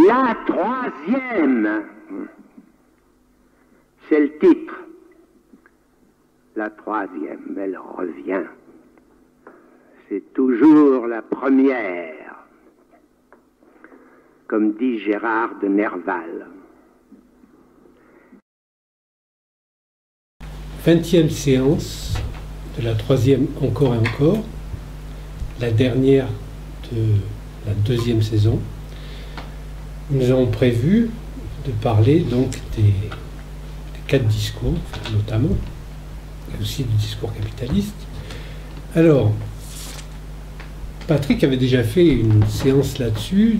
La troisième, c'est le titre. La troisième, elle revient. C'est toujours la première, comme dit Gérard de Nerval. 20e séance de la troisième encore et encore, la dernière de la deuxième saison. Nous avons prévu de parler donc des 4 discours, notamment, et aussi du discours capitaliste. Alors, Patrick avait déjà fait une séance là-dessus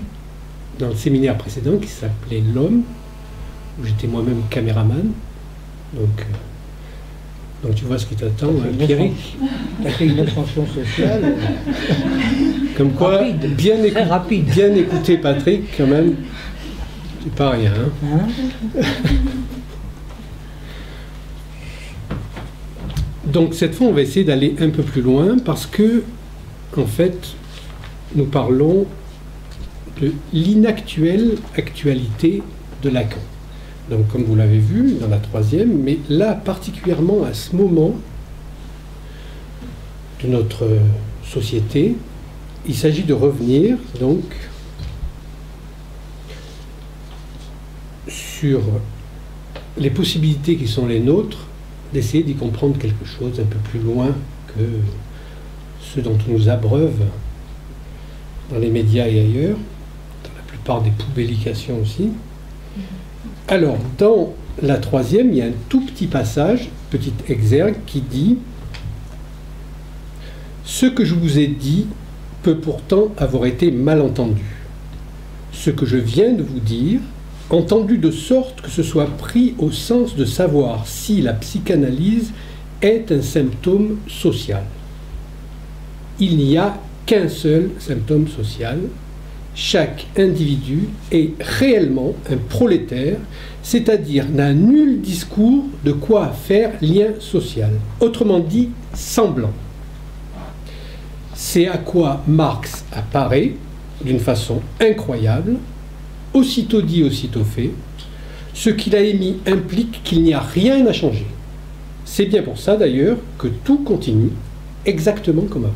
dans le séminaire précédent qui s'appelait L'Homme, où j'étais moi-même caméraman. Donc tu vois ce qui t'attend, Pierrick. Tu as fait une ascension sociale. Comme quoi, rapide, très rapide. Bien écouter Patrick, quand même, c'est pas rien. Hein. Donc cette fois, on va essayer d'aller un peu plus loin parce que, en fait, nous parlons de l'inactuelle actualité de Lacan. Donc, comme vous l'avez vu dans la troisième, mais là, particulièrement à ce moment de notre société, il s'agit de revenir, donc, sur les possibilités qui sont les nôtres, d'essayer d'y comprendre quelque chose un peu plus loin que ce dont on nous abreuve dans les médias et ailleurs, dans la plupart des publications aussi. Alors, dans la troisième, il y a un tout petit passage, petit exergue, qui dit « Ce que je vous ai dit peut pourtant avoir été mal entendu. Ce que je viens de vous dire, entendu de sorte que ce soit pris au sens de savoir si la psychanalyse est un symptôme social. Il n'y a qu'un seul symptôme social. Chaque individu est réellement un prolétaire, c'est-à-dire n'a nul discours de quoi faire lien social. Autrement dit, semblant. C'est à quoi Marx apparaît, d'une façon incroyable, aussitôt dit, aussitôt fait. Ce qu'il a émis implique qu'il n'y a rien à changer. C'est bien pour ça, d'ailleurs, que tout continue exactement comme avant.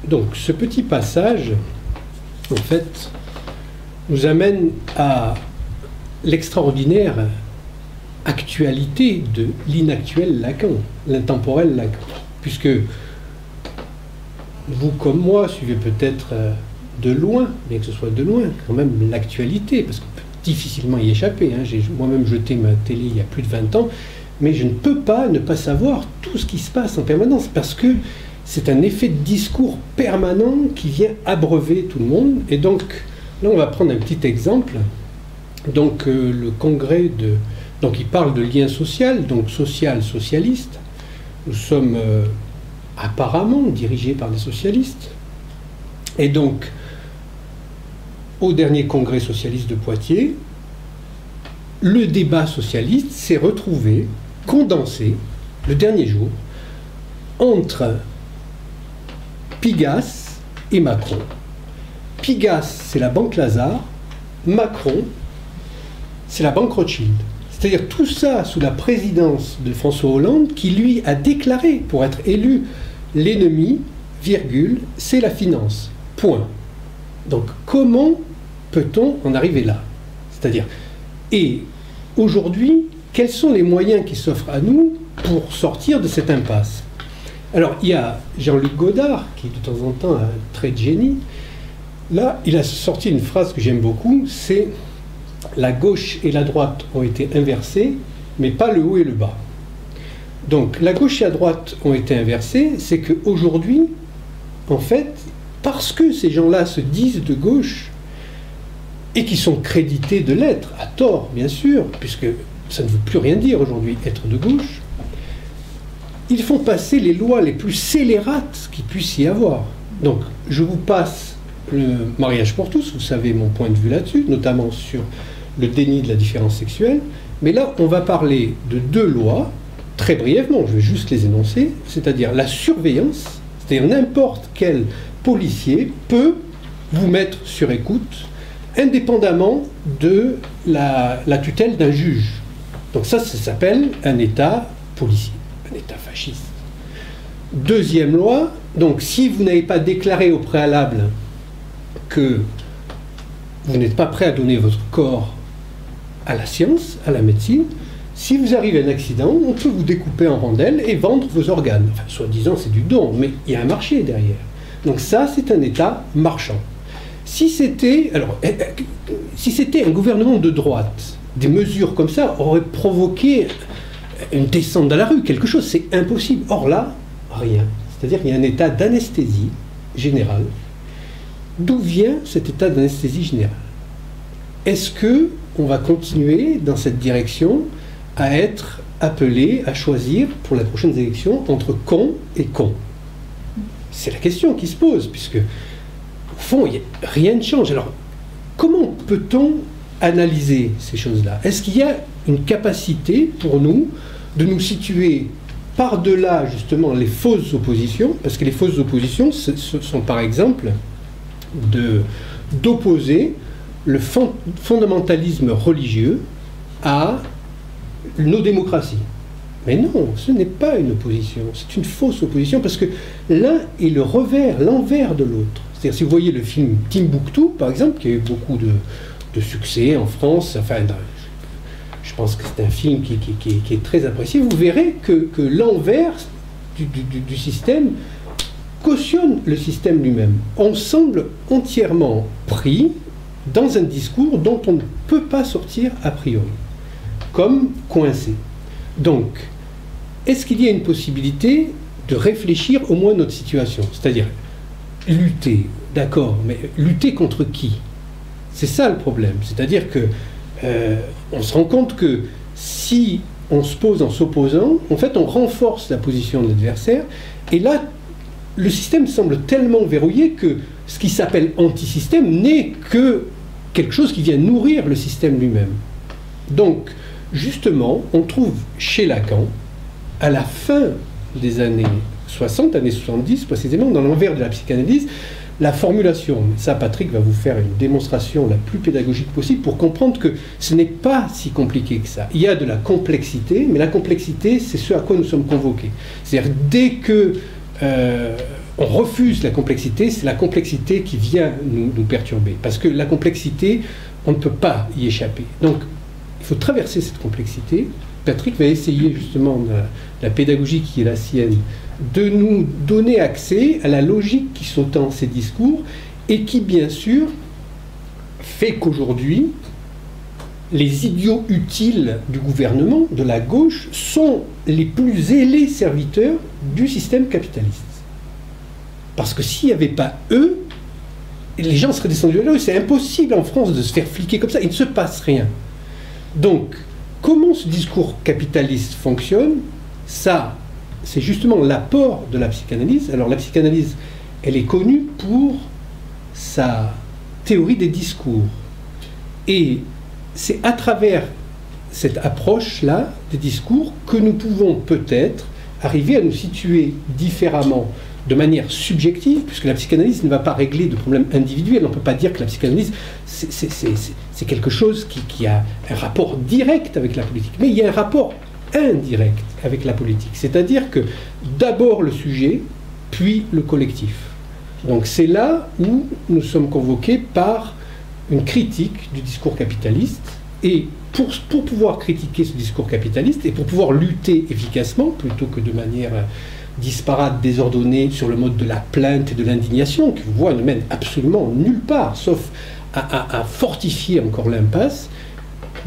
Donc, ce petit passage, en fait, nous amène à l'extraordinaire actualité de l'inactuel Lacan, l'intemporel Lacan. Puisque vous, comme moi, suivez peut-être de loin, bien que ce soit de loin, quand même l'actualité, parce qu'on peut difficilement y échapper. Hein. J'ai moi-même jeté ma télé il y a plus de 20 ans, mais je ne peux pas ne pas savoir tout ce qui se passe en permanence, parce que c'est un effet de discours permanent qui vient abreuver tout le monde. Et donc, là, on va prendre un petit exemple. Donc, le congrès de... Donc, il parle de lien social, donc social-socialiste. Nous sommes apparemment dirigés par des socialistes. Et donc, au dernier congrès socialiste de Poitiers, le débat socialiste s'est retrouvé, condensé, le dernier jour, entre Pigasse et Macron. Pigasse, c'est la banque Lazare. Macron, c'est la banque Rothschild. C'est-à-dire tout ça sous la présidence de François Hollande, qui lui a déclaré, pour être élu, l'ennemi, virgule, c'est la finance. Point. Donc comment peut-on en arriver là? C'est-à-dire, et aujourd'hui, quels sont les moyens qui s'offrent à nous pour sortir de cette impasse? Alors, il y a Jean-Luc Godard, qui de temps en temps a un trait de génie. Là, il a sorti une phrase que j'aime beaucoup, c'est « La gauche et la droite ont été inversées, mais pas le haut et le bas ». Donc, la gauche et la droite ont été inversées, c'est qu'aujourd'hui, en fait, parce que ces gens-là se disent de gauche, et qui sont crédités de l'être, à tort, bien sûr, puisque ça ne veut plus rien dire aujourd'hui, être de gauche, ils font passer les lois les plus scélérates qu'il puisse y avoir. Donc, je vous passe le mariage pour tous, vous savez mon point de vue là-dessus, notamment sur le déni de la différence sexuelle, mais là, on va parler de 2 lois, très brièvement, je vais juste les énoncer, c'est-à-dire la surveillance, c'est-à-dire n'importe quel policier peut vous mettre sur écoute, indépendamment de la tutelle d'un juge. Donc ça s'appelle un État policier, un État fasciste. Deuxième loi, donc si vous n'avez pas déclaré au préalable que vous n'êtes pas prêt à donner votre corps à la science, à la médecine, si vous arrivez à un accident, on peut vous découper en rondelles et vendre vos organes. Enfin, soi-disant, c'est du don, mais il y a un marché derrière. Donc ça, c'est un État marchand. Si c'était un gouvernement de droite, des mesures comme ça auraient provoqué une descente dans la rue, quelque chose, c'est impossible. Or là, rien. C'est-à-dire qu'il y a un état d'anesthésie générale. D'où vient cet état d'anesthésie générale? Est-ce qu'on va continuer dans cette direction à être appelé à choisir pour les prochaines élections entre con et con? C'est la question qui se pose, puisque au fond, rien ne change. Alors, comment peut-on analyser ces choses-là? Est-ce qu'il y a une capacité pour nous de nous situer par-delà justement les fausses oppositions? Parce que les fausses oppositions, ce sont par exemple d'opposer le fondamentalisme religieux à nos démocraties. Mais non, ce n'est pas une opposition, c'est une fausse opposition, parce que l'un est l'envers de l'autre. C'est-à-dire, si vous voyez le film Timbuktu, par exemple, qui a eu beaucoup de succès en France, enfin, je pense que c'est un film qui est très apprécié, vous verrez que l'envers du système cautionne le système lui-même. On semble entièrement pris dans un discours dont on ne peut pas sortir a priori, comme coincé. Donc, est-ce qu'il y a une possibilité de réfléchir au moins notre situation? C'est-à-dire, lutter, d'accord, mais lutter contre qui? C'est ça le problème. C'est-à-dire que on se rend compte que si on se pose en s'opposant, en fait, on renforce la position de l'adversaire, et là, le système semble tellement verrouillé que ce qui s'appelle anti-système n'est que quelque chose qui vient nourrir le système lui-même. Donc, justement, on trouve chez Lacan, à la fin des années 60, années 70 précisément, dans l'envers de la psychanalyse, la formulation. Ça, Patrick va vous faire une démonstration la plus pédagogique possible pour comprendre que ce n'est pas si compliqué que ça. Il y a de la complexité, mais la complexité, c'est ce à quoi nous sommes convoqués. C'est-à-dire, dès que on refuse la complexité, c'est la complexité qui vient nous perturber. Parce que la complexité, on ne peut pas y échapper. Donc, il faut traverser cette complexité. Patrick va essayer justement, la pédagogie qui est la sienne, de nous donner accès à la logique qui sous-tend ces discours et qui, bien sûr, fait qu'aujourd'hui, les idiots utiles du gouvernement, de la gauche, sont les plus zélés serviteurs du système capitaliste. Parce que s'il n'y avait pas eux, les gens seraient descendus de la rue. C'est impossible en France de se faire fliquer comme ça. Il ne se passe rien. Donc, comment ce discours capitaliste fonctionne? Ça, c'est justement l'apport de la psychanalyse. Alors, la psychanalyse, elle est connue pour sa théorie des discours. Et c'est à travers cette approche-là des discours que nous pouvons peut-être arriver à nous situer différemment, de manière subjective, puisque la psychanalyse ne va pas régler de problèmes individuels. On ne peut pas dire que la psychanalyse, c'est quelque chose qui a un rapport direct avec la politique. Mais il y a un rapport indirect avec la politique. C'est-à-dire que d'abord le sujet, puis le collectif. Donc c'est là où nous sommes convoqués par une critique du discours capitaliste. Et pour pouvoir critiquer ce discours capitaliste, et pour pouvoir lutter efficacement, plutôt que de manière disparate, désordonnée, sur le mode de la plainte et de l'indignation, qui, vous voyez, ne mène absolument nulle part, sauf à fortifier encore l'impasse.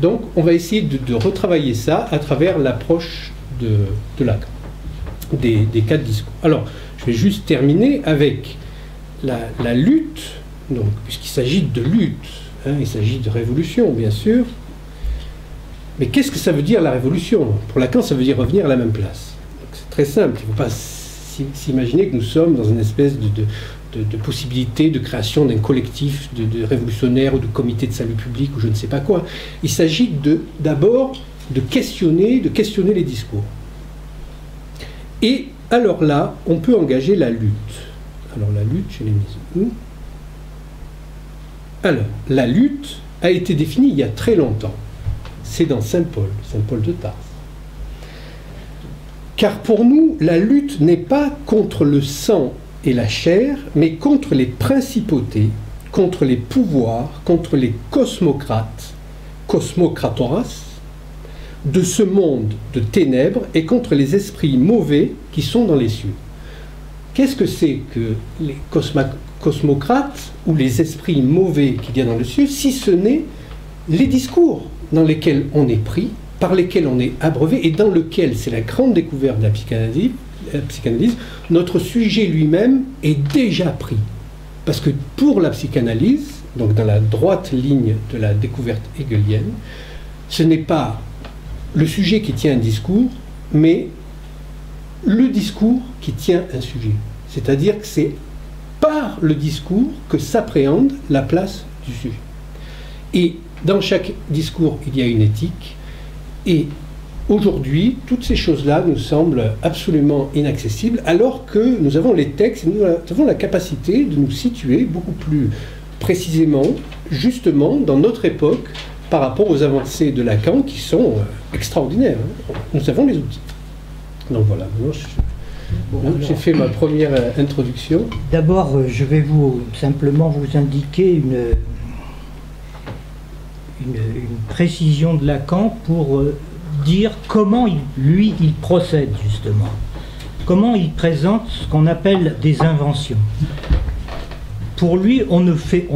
Donc, on va essayer de retravailler ça à travers l'approche de Lacan, des cas de discours. Alors, je vais juste terminer avec la lutte, donc, puisqu'il s'agit de lutte, hein, il s'agit de révolution, bien sûr. Mais qu'est-ce que ça veut dire, la révolution? Pour Lacan, ça veut dire revenir à la même place. C'est très simple, il ne faut pas s'imaginer que nous sommes dans une espèce de possibilité de création d'un collectif de révolutionnaires ou de comité de salut public ou je ne sais pas quoi. Il s'agit d'abord de questionner les discours. Et alors là, on peut engager la lutte. Alors la lutte, je l'ai mise où? Alors, la lutte a été définie il y a très longtemps. C'est dans Saint Paul de Tarse. Car pour nous, la lutte n'est pas contre le sang et la chair, mais contre les principautés, contre les pouvoirs, contre les cosmocrates, cosmocratoras, de ce monde de ténèbres et contre les esprits mauvais qui sont dans les cieux. Qu'est-ce que c'est que les cosmocrates ou les esprits mauvais qu'il y a dans le ciel, si ce n'est les discours dans lesquels on est pris, par lesquels on est abreuvé, et dans lequel, c'est la grande découverte de la psychanalyse, notre sujet lui-même est déjà pris. Parce que pour la psychanalyse, donc dans la droite ligne de la découverte hegelienne, ce n'est pas le sujet qui tient un discours, mais le discours qui tient un sujet. C'est-à-dire que c'est par le discours que s'appréhende la place du sujet. Et dans chaque discours, il y a une éthique. Et aujourd'hui, toutes ces choses-là nous semblent absolument inaccessibles, alors que nous avons les textes, nous avons la capacité de nous situer beaucoup plus précisément, justement, dans notre époque, par rapport aux avancées de Lacan, qui sont extraordinaires. Nous avons les outils. Donc voilà, maintenant j'ai fait ma première introduction. D'abord, je vais simplement vous indiquer une précision de Lacan pour dire comment il procède justement. Comment il présente ce qu'on appelle des inventions. Pour lui, on ne fait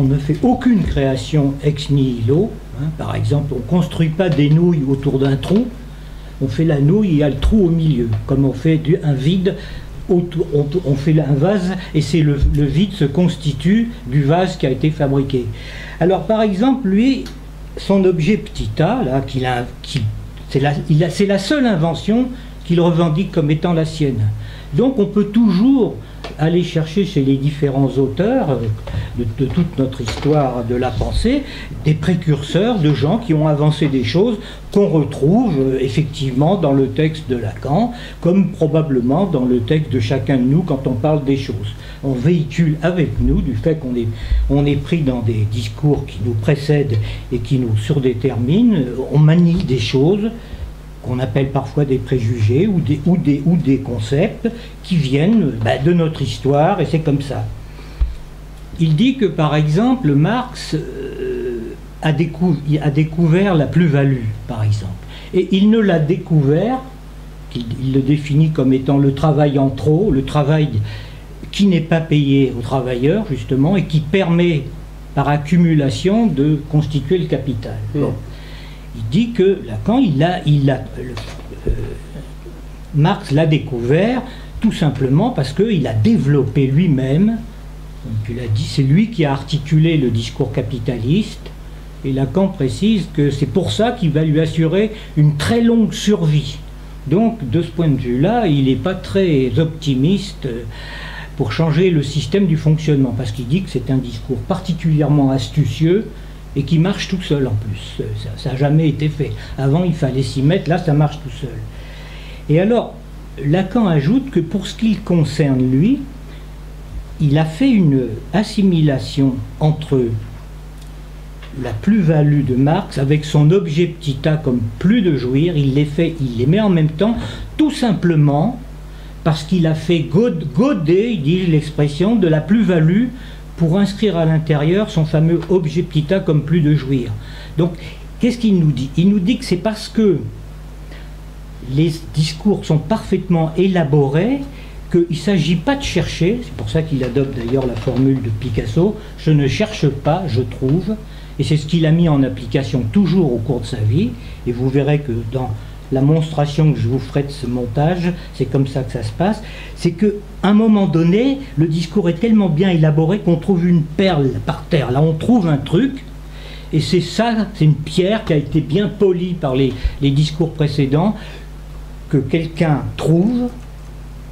aucune création ex nihilo. Hein. Par exemple, on ne construit pas des nouilles autour d'un trou. On fait la nouille, il y a le trou au milieu. Comme on fait un vide, on fait un vase et c'est le vide se constitue du vase qui a été fabriqué. Alors par exemple, lui, son objet petit a, là, c'est la seule invention qu'il revendique comme étant la sienne. Donc on peut toujours aller chercher chez les différents auteurs de toute notre histoire de la pensée des précurseurs de gens qui ont avancé des choses qu'on retrouve effectivement dans le texte de Lacan, comme probablement dans le texte de chacun de nous quand on parle des choses. On véhicule avec nous du fait qu'on est pris dans des discours qui nous précèdent et qui nous surdéterminent, on manie des choses qu'on appelle parfois des préjugés ou des concepts qui viennent de notre histoire, et c'est comme ça. Il dit que, par exemple, Marx a découvert la plus-value, par exemple. Et il ne l'a découvert, il le définit comme étant le travail en trop, le travail qui n'est pas payé aux travailleurs, justement, et qui permet, par accumulation, de constituer le capital. Bon. Il dit que Lacan, Marx l'a découvert tout simplement parce qu'il a développé lui-même, comme tu l'as dit, c'est lui qui a articulé le discours capitaliste, et Lacan précise que c'est pour ça qu'il va lui assurer une très longue survie. Donc, de ce point de vue-là, il n'est pas très optimiste pour changer le système du fonctionnement, parce qu'il dit que c'est un discours particulièrement astucieux, et qui marche tout seul en plus. Ça n'a jamais été fait. Avant, il fallait s'y mettre, là, ça marche tout seul. Et alors, Lacan ajoute que pour ce qui concerne lui, il a fait une assimilation entre la plus-value de Marx avec son objet petit a comme plus de jouir, il les met en même temps, tout simplement parce qu'il a fait goder, il dit l'expression, de la plus-value pour inscrire à l'intérieur son fameux objet petit a comme plus de jouir. Donc, qu'est-ce qu'il nous dit? Il nous dit que c'est parce que les discours sont parfaitement élaborés qu'il ne s'agit pas de chercher, c'est pour ça qu'il adopte d'ailleurs la formule de Picasso, je ne cherche pas, je trouve, et c'est ce qu'il a mis en application toujours au cours de sa vie, et vous verrez que dans la monstration que je vous ferai de ce montage, c'est comme ça que ça se passe, c'est qu'à un moment donné, le discours est tellement bien élaboré qu'on trouve une perle par terre. Là, on trouve un truc, et c'est ça, c'est une pierre qui a été bien polie par les discours précédents, que quelqu'un trouve,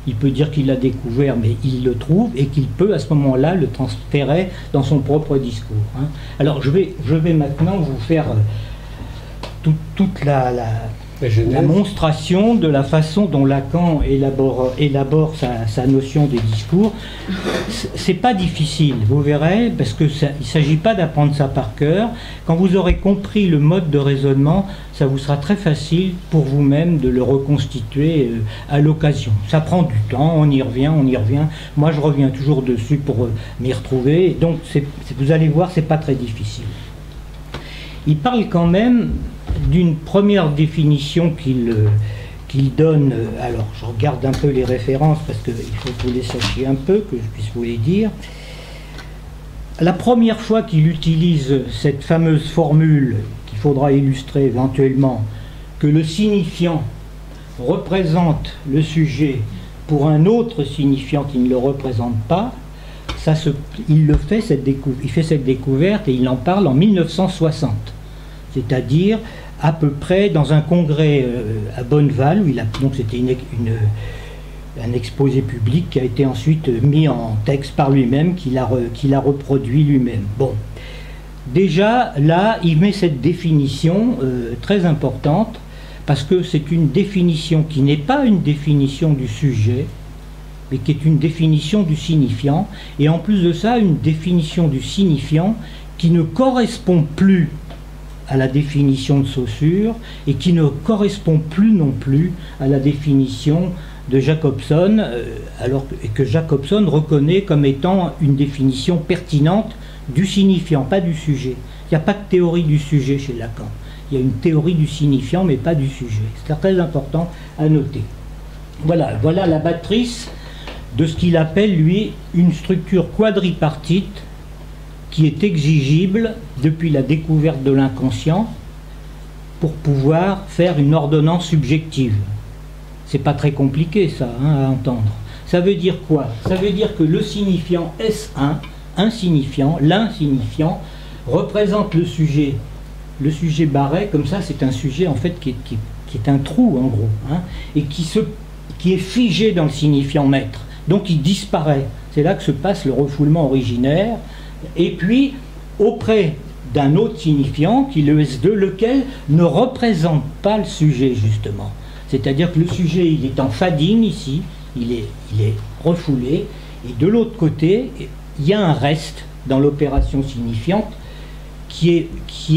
il peut dire qu'il l'a découvert, mais il le trouve, et qu'il peut à ce moment-là le transférer dans son propre discours. Hein. Alors, je vais maintenant vous faire toute la monstration de la façon dont Lacan élabore sa notion des discours. C'est pas difficile, vous verrez, parce que il ne s'agit pas d'apprendre ça par cœur. Quand vous aurez compris le mode de raisonnement, ça vous sera très facile pour vous-même de le reconstituer à l'occasion. Ça prend du temps, on y revient. Moi, je reviens toujours dessus pour m'y retrouver. Donc, vous allez voir, c'est pas très difficile. Il parle quand même d'une première définition qu'il donne. Alors, je regarde un peu les références parce qu'il faut que vous les sachiez un peu, que je puisse vous les dire. La première fois qu'il utilise cette fameuse formule qu'il faudra illustrer éventuellement, que le signifiant représente le sujet pour un autre signifiant qui ne le représente pas, il fait cette découverte et il en parle en 1960, c'est-à-dire à peu près dans un congrès à Bonneval, où donc c'était un exposé public qui a été ensuite mis en texte par lui-même, qu'il a reproduit lui-même. Bon, déjà là, il met cette définition très importante, parce que c'est une définition qui n'est pas une définition du sujet, mais qui est une définition du signifiant, et en plus de ça, une définition du signifiant qui ne correspond plus à la définition de Saussure, et qui ne correspond plus non plus à la définition de Jacobson, et que Jacobson reconnaît comme étant une définition pertinente du signifiant, pas du sujet. Il n'y a pas de théorie du sujet chez Lacan. Il y a une théorie du signifiant, mais pas du sujet. C'est très important à noter. Voilà la matrice de ce qu'il appelle, lui, une structure quadripartite qui est exigible depuis la découverte de l'inconscient pour pouvoir faire une ordonnance subjective. C'est pas très compliqué, ça, à entendre. Ça veut dire quoi? Ça veut dire que le signifiant S1, un signifiant, l'insignifiant, représente le sujet. Le sujet barré, comme ça, c'est un sujet en fait qui est un trou en gros, et qui est figé dans le signifiant maître. Donc il disparaît. C'est là que se passe le refoulement originaire. Et puis, auprès d'un autre signifiant, qui est le S2, lequel ne représente pas le sujet justement. C'est-à-dire que le sujet, il est en fading ici, il est refoulé, et de l'autre côté, il y a un reste dans l'opération signifiante qui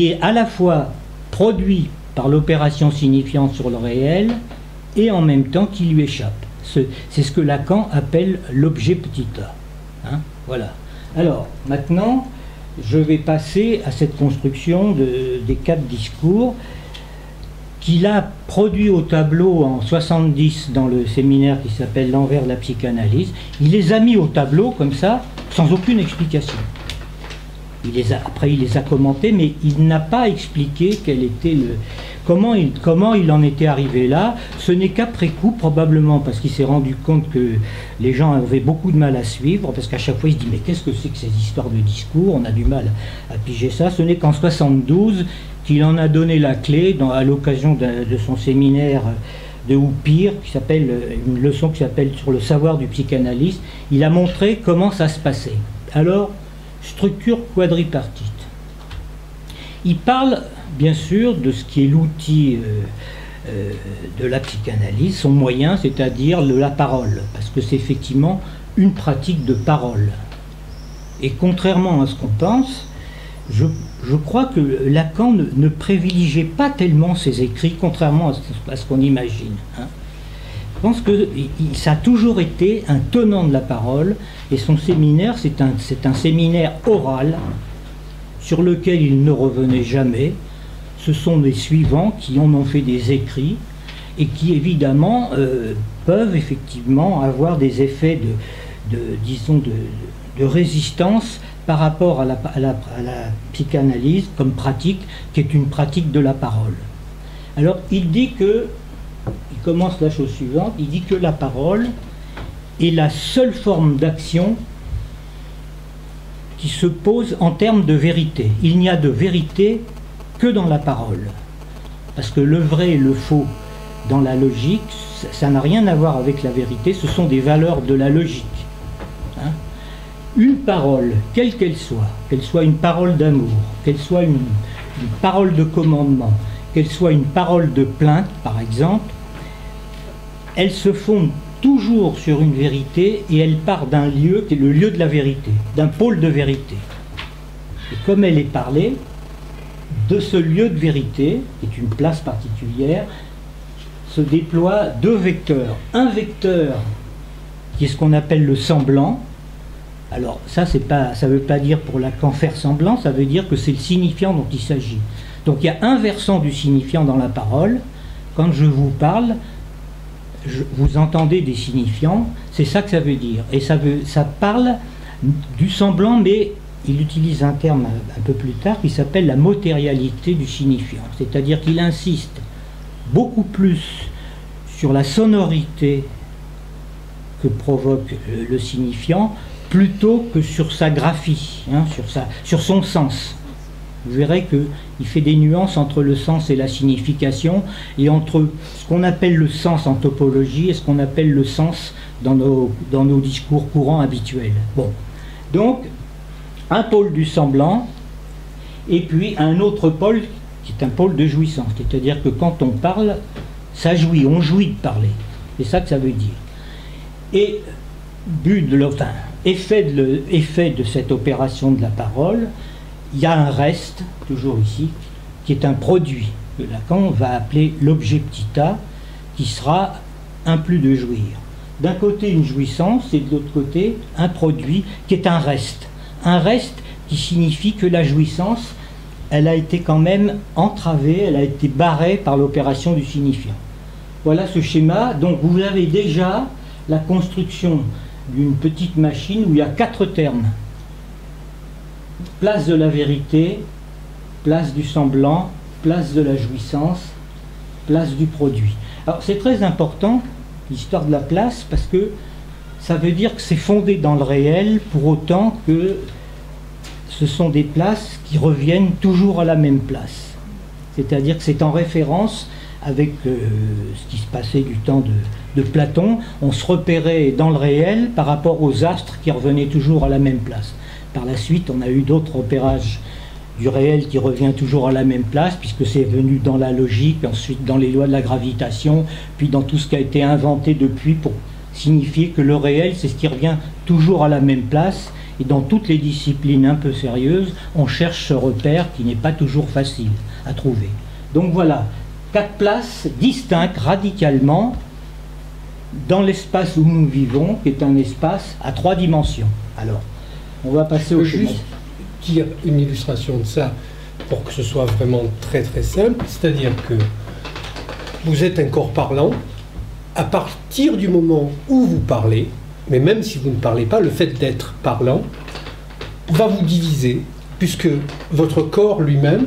est à la fois produit par l'opération signifiante sur le réel et en même temps qui lui échappe. C'est ce que Lacan appelle l'objet petit a. Voilà. Alors, maintenant, je vais passer à cette construction des 4 discours qu'il a produit au tableau en 70 dans le séminaire qui s'appelle L'envers de la psychanalyse. Il les a mis au tableau comme ça, sans aucune explication. Après, il les a commentés, mais il n'a pas expliqué comment il en était arrivé là. Ce n'est qu'après coup, probablement parce qu'il s'est rendu compte que les gens avaient beaucoup de mal à suivre, parce qu'à chaque fois, il se dit « mais qu'est-ce que c'est que ces histoires de discours? On a du mal à piger ça ». Ce n'est qu'en 72 qu'il en a donné la clé à l'occasion de son séminaire de Oupir, une leçon qui s'appelle « Sur le savoir du psychanalyste ». Il a montré comment ça se passait. Alors, structure quadripartite. Il parle bien sûr de ce qui est l'outil de la psychanalyse, son moyen, c'est-à-dire la parole, parce que c'est effectivement une pratique de parole. Et contrairement à ce qu'on pense, je crois que Lacan ne privilégiait pas tellement ses écrits, contrairement à ce qu'on imagine. Je pense que ça a toujours été un tenant de la parole, et son séminaire, c'est un séminaire oral sur lequel il ne revenait jamais. Ce sont les suivants qui en ont fait des écrits et qui évidemment peuvent effectivement avoir des effets de résistance par rapport à la psychanalyse comme pratique, qui est une pratique de la parole. Alors il dit que, il commence la chose suivante, il dit que la parole est la seule forme d'action qui se pose en termes de vérité. Il n'y a de vérité que dans la parole. Parce que le vrai et le faux dans la logique, ça n'a rien à voir avec la vérité, ce sont des valeurs de la logique. Une parole, quelle qu'elle soit une parole d'amour, qu'elle soit une parole de commandement, qu'elle soit une parole de plainte, par exemple, elle se fonde toujours sur une vérité et elle part d'un lieu qui est le lieu de la vérité, d'un pôle de vérité. Et comme elle est parlée, de ce lieu de vérité, qui est une place particulière, se déploient deux vecteurs. Un vecteur qui est ce qu'on appelle le semblant. Alors ça ne veut pas dire pour Lacan faire semblant, ça veut dire que c'est le signifiant dont il s'agit. Donc il y a un versant du signifiant dans la parole. Quand je vous parle, vous entendez des signifiants, c'est ça que ça veut dire. Et ça parle du semblant, mais il utilise un terme un peu plus tard qui s'appelle la matérialité du signifiant. C'est-à-dire qu'il insiste beaucoup plus sur la sonorité que provoque le signifiant, plutôt que sur sa graphie, hein, sur son sens. Vous verrez qu'il fait des nuances entre le sens et la signification, et entre ce qu'on appelle le sens en topologie et ce qu'on appelle le sens dans nos discours courants habituels. Bon. Donc, un pôle du semblant, et puis un autre pôle qui est un pôle de jouissance. C'est-à-dire que quand on parle, ça jouit, on jouit de parler. C'est ça que ça veut dire. Et effet de cette opération de la parole, il y a un reste, toujours ici, qui est un produit que Lacan va appeler l'objet petit a, qui sera un plus de jouir. D'un côté une jouissance et de l'autre côté un produit qui est un reste. Un reste qui signifie que la jouissance, elle a été quand même entravée, elle a été barrée par l'opération du signifiant. Voilà ce schéma. Donc vous avez déjà la construction d'une petite machine où il y a 4 termes. Place de la vérité, place du semblant, place de la jouissance, place du produit. Alors c'est très important, l'histoire de la place, parce que ça veut dire que c'est fondé dans le réel, pour autant que ce sont des places qui reviennent toujours à la même place. C'est-à-dire que c'est en référence avec ce qui se passait du temps de Platon. On se repérait dans le réel par rapport aux astres qui revenaient toujours à la même place. Par la suite, on a eu d'autres repérages du réel qui revient toujours à la même place, puisque c'est venu dans la logique, ensuite dans les lois de la gravitation, puis dans tout ce qui a été inventé depuis pour signifier que le réel, c'est ce qui revient toujours à la même place. Et dans toutes les disciplines un peu sérieuses, on cherche ce repère qui n'est pas toujours facile à trouver. Donc voilà, 4 places distinctes radicalement dans l'espace où nous vivons, qui est un espace à 3 dimensions. Alors, on va passer au schéma. Juste dire une illustration de ça pour que ce soit vraiment très très simple, c'est-à-dire que vous êtes un corps parlant, à partir du moment où vous parlez, mais même si vous ne parlez pas, le fait d'être parlant va vous diviser, puisque votre corps lui-même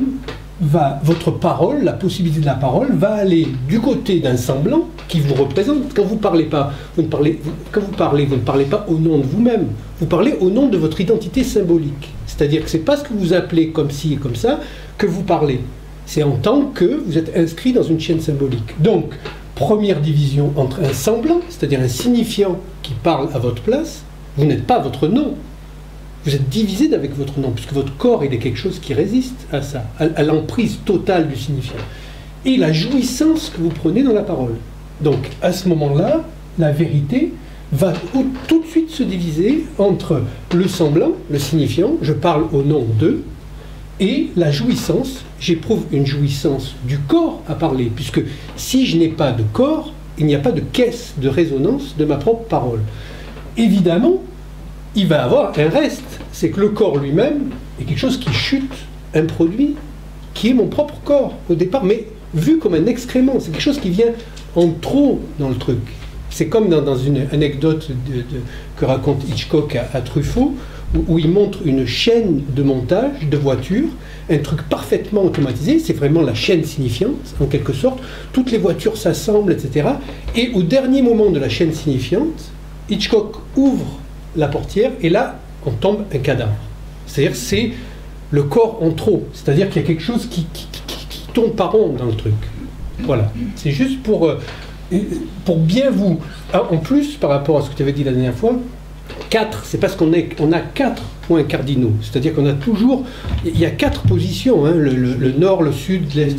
votre parole, la possibilité de la parole, va aller du côté d'un semblant qui vous représente. Quand vous parlez pas, vous ne parlez pas au nom de vous-même, vous parlez au nom de votre identité symbolique. C'est-à-dire que c'est pas ce que vous appelez comme ci et comme ça que vous parlez. C'est en tant que vous êtes inscrit dans une chaîne symbolique. Donc, première division entre un semblant, c'est-à-dire un signifiant qui parle à votre place, vous n'êtes pas votre nom. Vous êtes divisé avec votre nom, puisque votre corps, il est quelque chose qui résiste à ça, à l'emprise totale du signifiant. Et la jouissance que vous prenez dans la parole. Donc, à ce moment-là, la vérité va tout de suite se diviser entre le semblant, le signifiant, je parle au nom d'eux, et la jouissance, j'éprouve une jouissance du corps à parler, puisque si je n'ai pas de corps, il n'y a pas de caisse de résonance de ma propre parole. Évidemment, il va avoir un reste, c'est que le corps lui-même est quelque chose qui chute, un produit qui est mon propre corps au départ, mais vu comme un excrément, c'est quelque chose qui vient en trop dans le truc. C'est comme dans une anecdote que raconte Hitchcock à Truffaut, où il montre une chaîne de montage de voitures, un truc parfaitement automatisé, c'est vraiment la chaîne signifiante, en quelque sorte, toutes les voitures s'assemblent, etc. Et au dernier moment de la chaîne signifiante, Hitchcock ouvre la portière, et là, on tombe un cadavre. C'est-à-dire c'est le corps en trop, c'est-à-dire qu'il y a quelque chose qui tourne pas rond dans le truc. Voilà, c'est juste pour bien vous... En plus, par rapport à ce que tu avais dit la dernière fois, 4, c'est parce qu'on a 4 points cardinaux. C'est-à-dire qu'on a toujours... Il y a 4 positions, hein, le nord, le sud, l'est.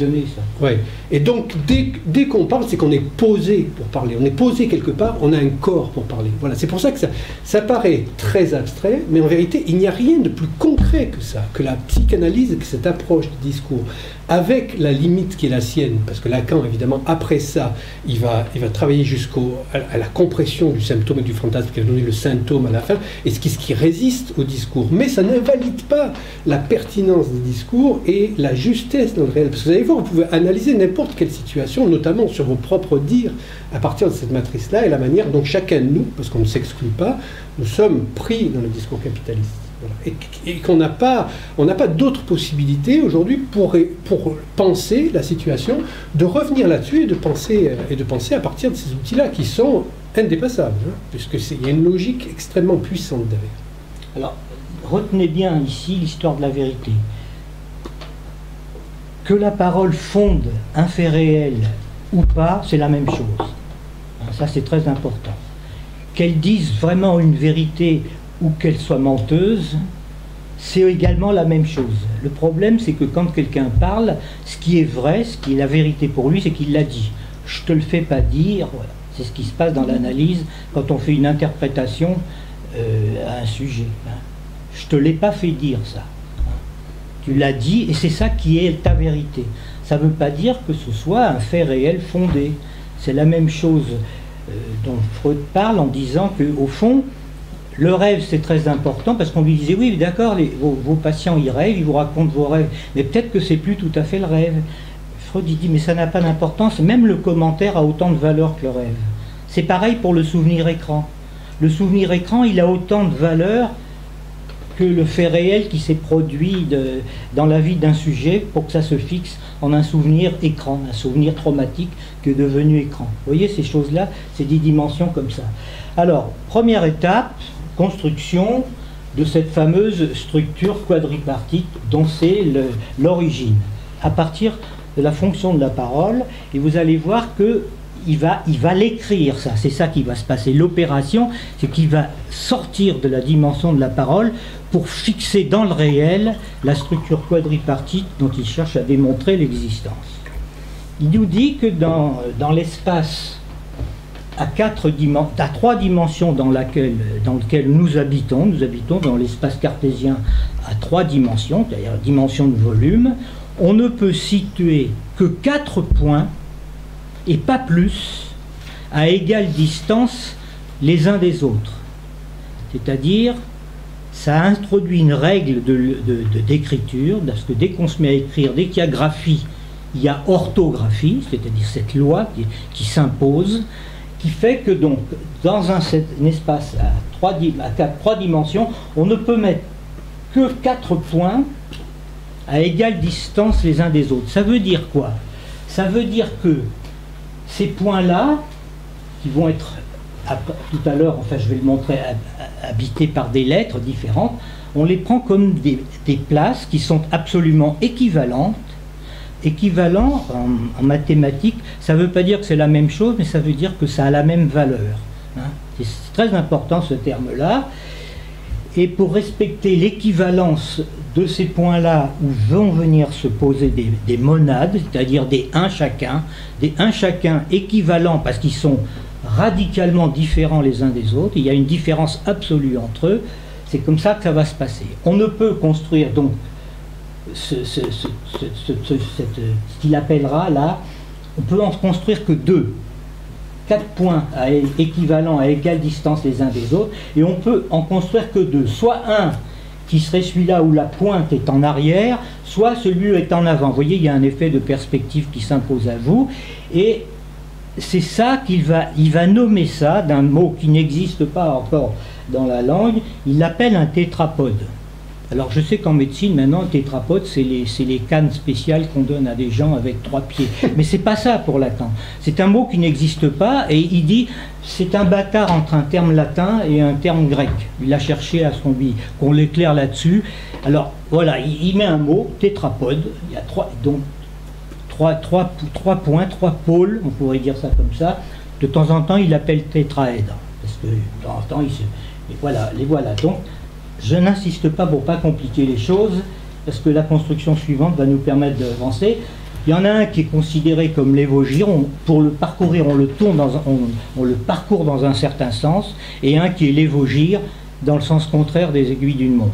Ouais. Et donc, dès qu'on parle, c'est qu'on est posé pour parler. On est posé quelque part, on a un corps pour parler. Voilà. C'est pour ça que ça paraît très abstrait, mais en vérité, il n'y a rien de plus concret que ça, que la psychanalyse, que cette approche du discours, avec la limite qui est la sienne, parce que Lacan, évidemment, après ça, il va travailler à la compression du symptôme et du fantasme, qui va donner le symptôme à la fin, et ce qui résiste au discours. Mais ça n'invalide pas la pertinence des discours et la justesse dans le réel. Parce que vous allez voir, vous pouvez analyser n'importe quelle situation, notamment sur vos propres dires, à partir de cette matrice-là, et la manière dont chacun de nous, parce qu'on ne s'exclut pas, nous sommes pris dans le discours capitaliste. Voilà. Et qu'on n'a pas d'autre possibilité aujourd'hui pour penser la situation, de revenir là-dessus et de penser à partir de ces outils-là qui sont indépassables, hein, puisqu'il y a une logique extrêmement puissante derrière. Alors, retenez bien ici l'histoire de la vérité. Que la parole fonde un fait réel ou pas, c'est la même chose. Ça, c'est très important. Qu'elle dise vraiment une vérité ou qu'elle soit menteuse, c'est également la même chose. Le problème, c'est que quand quelqu'un parle, ce qui est vrai, ce qui est la vérité pour lui, c'est qu'il l'a dit. Je te le fais pas dire, voilà. C'est ce qui se passe dans l'analyse quand on fait une interprétation à un sujet. Hein. Je te l'ai pas fait dire, ça. Hein. Tu l'as dit, et c'est ça qui est ta vérité. Ça ne veut pas dire que ce soit un fait réel fondé. C'est la même chose dont Freud parle en disant qu'au fond, le rêve, c'est très important, parce qu'on lui disait, oui, d'accord, vos patients, ils rêvent, ils vous racontent vos rêves, mais peut-être que c'est plus tout à fait le rêve. Freud, il dit, mais ça n'a pas d'importance, même le commentaire a autant de valeur que le rêve. C'est pareil pour le souvenir écran. Le souvenir écran, il a autant de valeur que le fait réel qui s'est produit dans la vie d'un sujet pour que ça se fixe en un souvenir écran, un souvenir traumatique qui est devenu écran. Vous voyez, ces choses-là, c'est des dimensions comme ça. Alors, première étape, construction de cette fameuse structure quadripartite dont c'est l'origine, à partir de la fonction de la parole, et vous allez voir qu'il va l'écrire, ça, c'est ça qui va se passer. L'opération, c'est qu'il va sortir de la dimension de la parole pour fixer dans le réel la structure quadripartite dont il cherche à démontrer l'existence. Il nous dit que dans l'espace à 3 dimensions dans lequel nous habitons dans l'espace cartésien à 3 dimensions, c'est-à-dire dimension de volume, on ne peut situer que 4 points, et pas plus, à égale distance les uns des autres. C'est-à-dire, ça introduit une règle d'écriture, parce que dès qu'on se met à écrire, dès qu'il y a graphie, il y a orthographie, c'est-à-dire cette loi qui s'impose, qui fait que donc, dans un espace à 3 dimensions, on ne peut mettre que 4 points à égale distance les uns des autres. Ça veut dire quoi? Ça veut dire que ces points-là, qui vont être, tout à l'heure, enfin je vais le montrer, habités par des lettres différentes, on les prend comme des places qui sont absolument équivalentes. Équivalent en mathématiques, ça ne veut pas dire que c'est la même chose, mais ça veut dire que ça a la même valeur. Hein. C'est très important ce terme-là. Et pour respecter l'équivalence de ces points-là où vont venir se poser des monades, c'est-à-dire des 1 chacun équivalents parce qu'ils sont radicalement différents les uns des autres, il y a une différence absolue entre eux, c'est comme ça que ça va se passer. On ne peut construire donc ce qu'il appellera là, on peut en construire que 2. 4 points équivalents à égale distance les uns des autres, et on peut en construire que 2. Soit un qui serait celui-là où la pointe est en arrière, soit celui où est en avant. Vous voyez, il y a un effet de perspective qui s'impose à vous, et c'est ça qu'il va nommer ça, d'un mot qui n'existe pas encore dans la langue, il l'appelle un tétrapode. Alors je sais qu'en médecine, maintenant, un tétrapode, c'est les cannes spéciales qu'on donne à des gens avec 3 pieds. Mais c'est pas ça pour Lacan. C'est un mot qui n'existe pas, et il dit, c'est un bâtard entre un terme latin et un terme grec. Il a cherché à qu'on l'éclaire là-dessus. Alors voilà, il met un mot, tétrapode, il y a 3 points, 3 pôles, on pourrait dire ça comme ça. De temps en temps, il appelle tétraèdre, parce que de temps en temps, et voilà, les voilà. Donc, je n'insiste pas pour pas compliquer les choses, parce que la construction suivante va nous permettre d'avancer. Il y en a un qui est considéré comme l'évogir, pour le parcourir, on le parcourt dans un certain sens, et un qui est l'évogir dans le sens contraire des aiguilles d'une montre.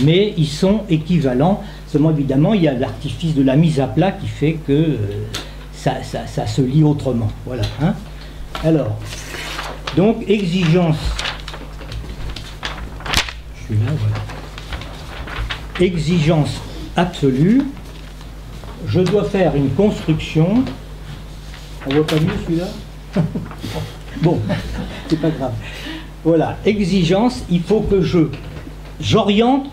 Mais ils sont équivalents, seulement évidemment il y a l'artifice de la mise à plat qui fait que ça se lie autrement. Voilà. Hein. Alors, donc exigence, je suis là, voilà. Exigence absolue, je dois faire une construction, on voit pas mieux celui-là. Bon, c'est pas grave. Voilà, exigence, il faut que j'oriente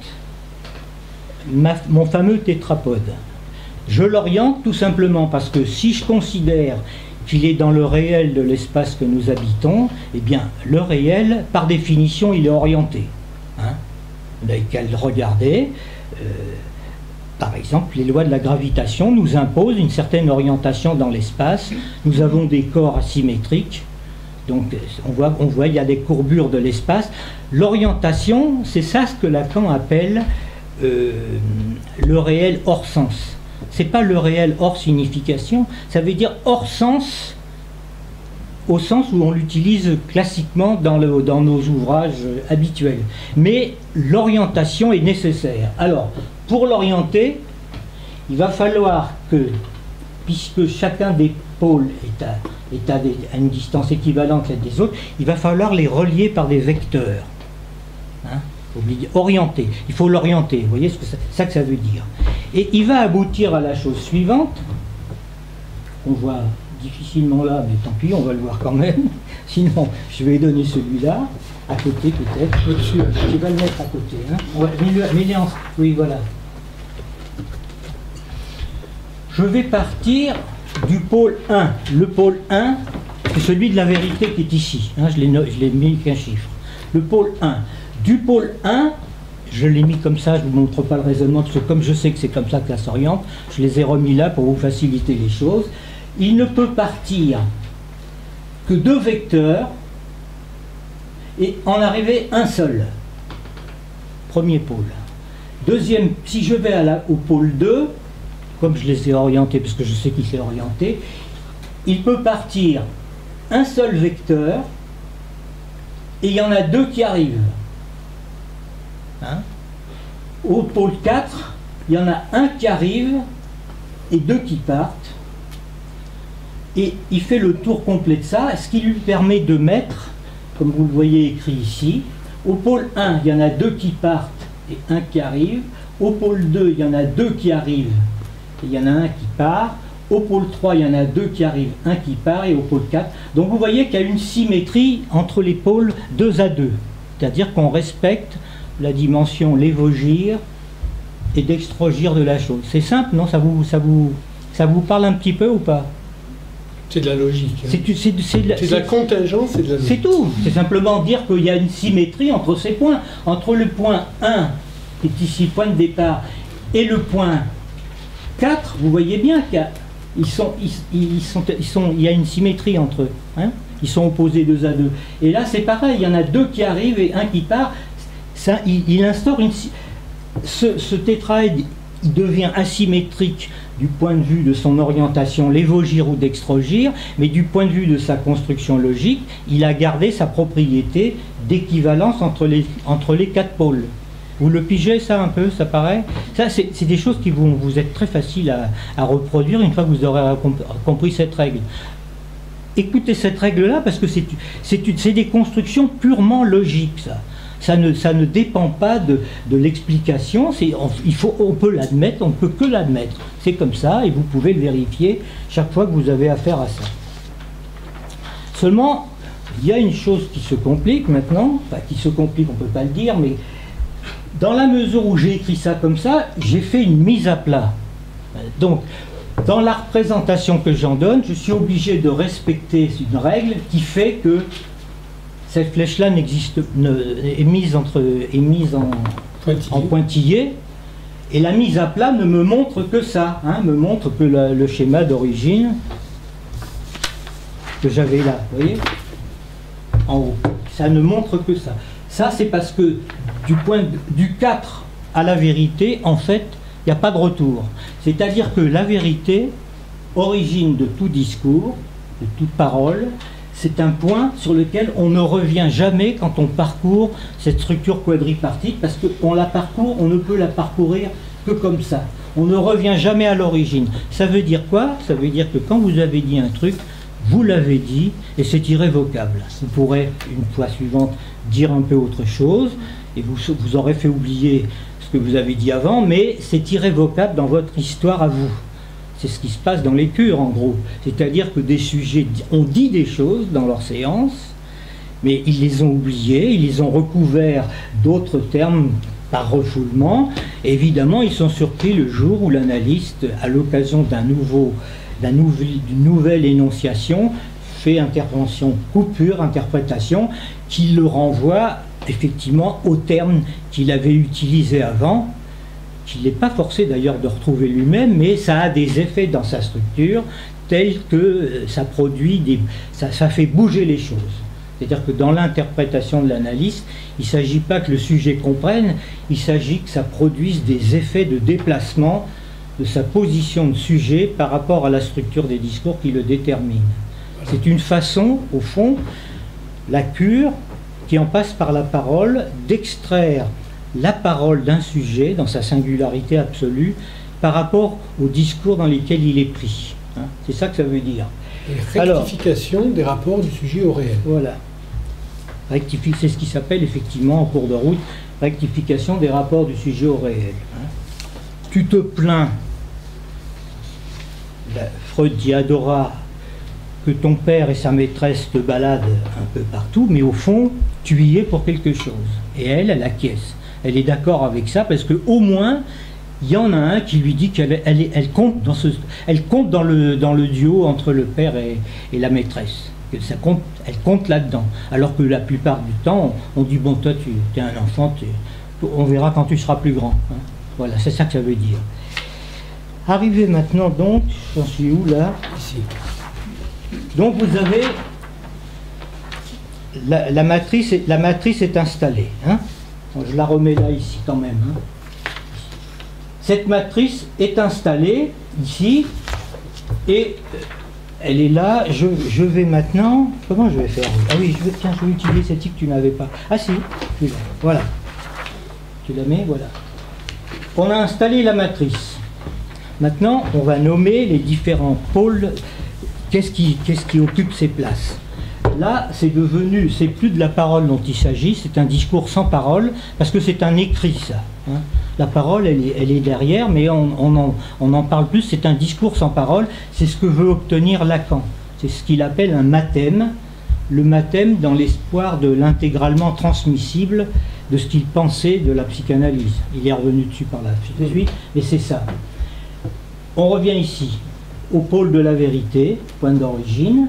mon fameux tétrapode. Je l'oriente tout simplement parce que si je considère qu'il est dans le réel de l'espace que nous habitons, eh bien, le réel, par définition, il est orienté. Hein, vous n'avez qu'à le regarder. Par exemple, les lois de la gravitation nous imposent une certaine orientation dans l'espace. Nous avons des corps asymétriques. Donc on voit il y a des courbures de l'espace. L'orientation, c'est ça ce que Lacan appelle le réel hors sens. C'est pas le réel hors signification, ça veut dire hors sens, au sens où on l'utilise classiquement dans nos ouvrages habituels. Mais l'orientation est nécessaire. Alors, pour l'orienter, il va falloir que, puisque chacun des pôles est à une distance équivalente l'un des autres, il va falloir les relier par des vecteurs. Hein, orienter. Il faut l'orienter. Vous voyez ce que ça que ça veut dire. Et il va aboutir à la chose suivante, qu'on voit difficilement là, mais tant pis, on va le voir quand même. Sinon, je vais donner celui-là, à côté peut-être. Au-dessus, tu vas le mettre à côté. Hein. Ouais, mets-le en... Oui, voilà. Je vais partir du pôle 1. Le pôle 1, c'est celui de la vérité qui est ici. Hein, je l'ai mis qu'un chiffre. Le pôle 1. Du pôle 1, je l'ai mis comme ça, je ne vous montre pas le raisonnement, parce que comme je sais que c'est comme ça que ça s'oriente, je les ai remis là pour vous faciliter les choses. Il ne peut partir que 2 vecteurs et en arriver un seul. Premier pôle. Deuxième, si je vais au pôle 2, comme je les ai orientés, parce que je sais qu'il s'est orienté, il peut partir un seul vecteur et il y en a 2 qui arrivent. Hein? Au pôle 4, il y en a un qui arrive et 2 qui partent. Et il fait le tour complet de ça, ce qui lui permet de mettre, comme vous le voyez écrit ici, au pôle 1, il y en a 2 qui partent et 1 qui arrive. Au pôle 2, il y en a 2 qui arrivent et il y en a un qui part. Au pôle 3, il y en a 2 qui arrivent, 1 qui part, et au pôle 4. Donc vous voyez qu'il y a une symétrie entre les pôles 2 à 2. C'est-à-dire qu'on respecte la dimension l'évogir et d'extrogir de la chose. C'est simple, non? Ça vous parle un petit peu ou pas? C'est de la logique. Hein. C'est de la contingence et de la logique. C'est tout. C'est simplement dire qu'il y a une symétrie entre ces points. Entre le point 1, qui est ici le point de départ, et le point 4, vous voyez bien qu'il y a une symétrie entre eux. Hein, ils sont opposés 2 à 2. Et là, c'est pareil. Il y en a 2 qui arrivent et 1 qui part. Ça, il instaure ce tétraèdre, il devient asymétrique du point de vue de son orientation, l'évogir ou d'extrogir, mais du point de vue de sa construction logique, il a gardé sa propriété d'équivalence entre les 4 pôles. Vous le pigez ça un peu, ça paraît? Ça, c'est des choses qui vont vous être très faciles à reproduire une fois que vous aurez compris cette règle. Écoutez cette règle-là, parce que c'est des constructions purement logiques, ça. Ça ne dépend pas de l'explication, on peut l'admettre, on ne peut que l'admettre. C'est comme ça, et vous pouvez le vérifier chaque fois que vous avez affaire à ça. Seulement, il y a une chose qui se complique maintenant, enfin qui se complique, on ne peut pas le dire, mais dans la mesure où j'ai écrit ça comme ça, j'ai fait une mise à plat. Donc, dans la représentation que j'en donne, je suis obligé de respecter une règle qui fait que cette flèche-là est mise en pointillé, et la mise à plat ne me montre que ça, hein, me montre que le schéma d'origine que j'avais là, vous voyez, en haut, ça ne montre que ça. Ça, c'est parce que du 4 à la vérité, en fait, il n'y a pas de retour. C'est-à-dire que la vérité, origine de tout discours, de toute parole, c'est un point sur lequel on ne revient jamais quand on parcourt cette structure quadripartite, parce qu'on la parcourt, on ne peut la parcourir que comme ça. On ne revient jamais à l'origine. Ça veut dire quoi? Ça veut dire que quand vous avez dit un truc, vous l'avez dit, et c'est irrévocable. Vous pourrez, une fois suivante, dire un peu autre chose, et vous aurez fait oublier ce que vous avez dit avant, mais c'est irrévocable dans votre histoire à vous. C'est ce qui se passe dans les cures, en gros. C'est-à-dire que des sujets ont dit des choses dans leurs séances, mais ils les ont oubliées, ils les ont recouverts d'autres termes par refoulement. Et évidemment, ils sont surpris le jour où l'analyste, à l'occasion d'une nouvelle énonciation, fait intervention, coupure, interprétation, qui le renvoie effectivement aux termes qu'il avait utilisés avant, qu'il n'est pas forcé d'ailleurs de retrouver lui-même, mais ça a des effets dans sa structure tels que ça produit ça fait bouger les choses. C'est-à-dire que dans l'interprétation de l'analyste, il ne s'agit pas que le sujet comprenne, il s'agit que ça produise des effets de déplacement de sa position de sujet par rapport à la structure des discours qui le détermine. C'est une façon, au fond, la cure, qui en passe par la parole, d'extraire la parole d'un sujet dans sa singularité absolue par rapport au discours dans lesquels il est pris. Hein, c'est ça que ça veut dire. Et rectification des rapports du sujet au réel. Voilà. C'est ce qui s'appelle effectivement en cours de route rectification des rapports du sujet au réel. Hein. Tu te plains, Freud dit Adora, que ton père et sa maîtresse te baladent un peu partout, mais au fond, tu y es pour quelque chose. Et elle acquiesce. Elle est d'accord avec ça parce qu'au moins, il y en a un qui lui dit qu'elle compte dans le duo entre le père et la maîtresse. Que ça compte, elle compte là-dedans. Alors que la plupart du temps, on dit bon, toi, tu es un enfant, on verra quand tu seras plus grand. Hein. Voilà, c'est ça que ça veut dire. Arrivé maintenant, donc, j'en suis où là? Ici. Donc vous avez la matrice est installée. Hein. Bon, je la remets là, ici, quand même. Hein. Cette matrice est installée, ici, et elle est là. Je vais maintenant... Comment je vais faire? Ah oui, tiens, je vais utiliser celle-ci que tu n'avais pas. Ah si, voilà. Tu la mets, voilà. On a installé la matrice. Maintenant, on va nommer les différents pôles. Qu'est-ce qui occupe ces places? Là, c'est plus de la parole dont il s'agit, c'est un discours sans parole, parce que c'est un écrit, ça. Hein. La parole, elle est derrière, mais on en parle plus, c'est un discours sans parole, c'est ce que veut obtenir Lacan. C'est ce qu'il appelle un mathème, le mathème dans l'espoir de l'intégralement transmissible de ce qu'il pensait de la psychanalyse. Il est revenu dessus par la suite, mais c'est ça. On revient ici au pôle de la vérité, point d'origine.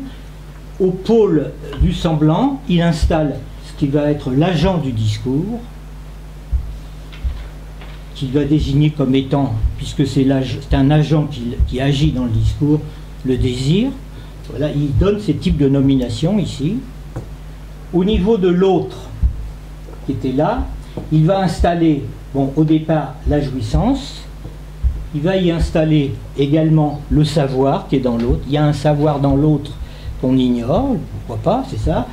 Au pôle du semblant, il installe ce qui va être l'agent du discours, qu'il va désigner comme étant, puisque c'est un agent qui agit dans le discours, le désir. Voilà, il donne ces types de nominations ici. Au niveau de l'autre, qui était là, il va installer, bon, au départ, la jouissance. Il va y installer également le savoir qui est dans l'autre. Il y a un savoir dans l'autre qu'on ignore, pourquoi pas, c'est ça.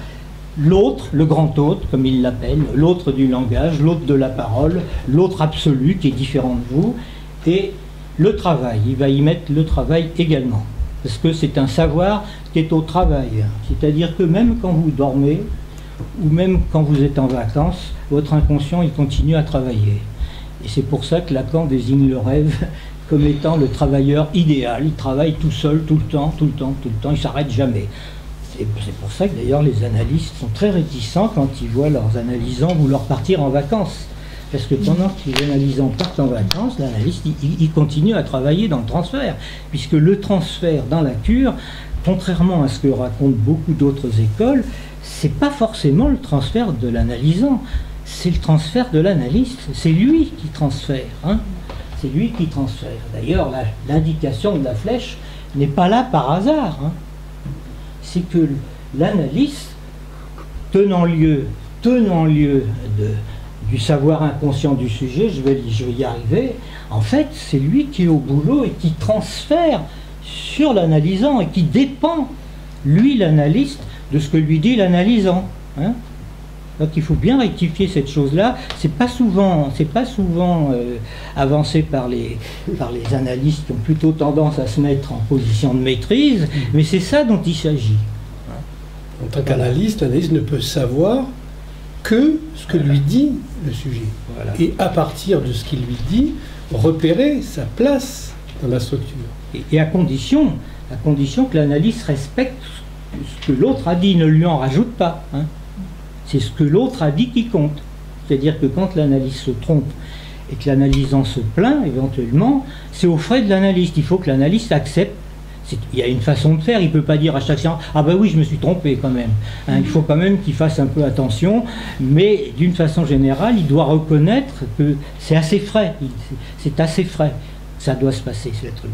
L'autre, le grand autre, comme il l'appelle, l'autre du langage, l'autre de la parole, l'autre absolu qui est différent de vous, et le travail. Il va y mettre le travail également, parce que c'est un savoir qui est au travail. C'est-à-dire que même quand vous dormez, ou même quand vous êtes en vacances, votre inconscient, il continue à travailler. Et c'est pour ça que Lacan désigne le rêve comme étant le travailleur idéal. Il travaille tout seul, tout le temps, il ne s'arrête jamais. Et c'est pour ça que d'ailleurs les analystes sont très réticents quand ils voient leurs analysants vouloir partir en vacances. Parce que pendant que les analysants partent en vacances, l'analyste il continue à travailler dans le transfert. Puisque le transfert dans la cure, contrairement à ce que racontent beaucoup d'autres écoles, c'est pas forcément le transfert de l'analysant. C'est le transfert de l'analyste, c'est lui qui transfère. Hein. C'est lui qui transfère. D'ailleurs, l'indication de la flèche n'est pas là par hasard. Hein. C'est que l'analyste, tenant lieu tenant lieu du savoir inconscient du sujet, je vais y arriver, en fait, c'est lui qui est au boulot et qui transfère sur l'analysant et qui dépend, lui, l'analyste, de ce que lui dit l'analysant. Hein. Donc il faut bien rectifier cette chose-là. C'est pas souvent avancé par les analystes qui ont plutôt tendance à se mettre en position de maîtrise, mais c'est ça dont il s'agit. En tant qu'analyste, l'analyste ne peut savoir que ce que lui dit le sujet. Voilà. Et à partir de ce qu'il lui dit, repérer sa place dans la structure. Et à condition que l'analyste respecte ce que l'autre a dit, ne lui en rajoute pas. Hein. C'est ce que l'autre a dit qui compte. C'est-à-dire que quand l'analyste se trompe et que l'analysant se plaint, éventuellement, c'est aux frais de l'analyste. Il faut que l'analyste accepte. Il y a une façon de faire, il ne peut pas dire à chaque séance « Ah ben oui, je me suis trompé quand même hein, ». Il faut quand même qu'il fasse un peu attention, mais d'une façon générale, il doit reconnaître que c'est assez frais, c'est assez frais, ça doit se passer, ce truc.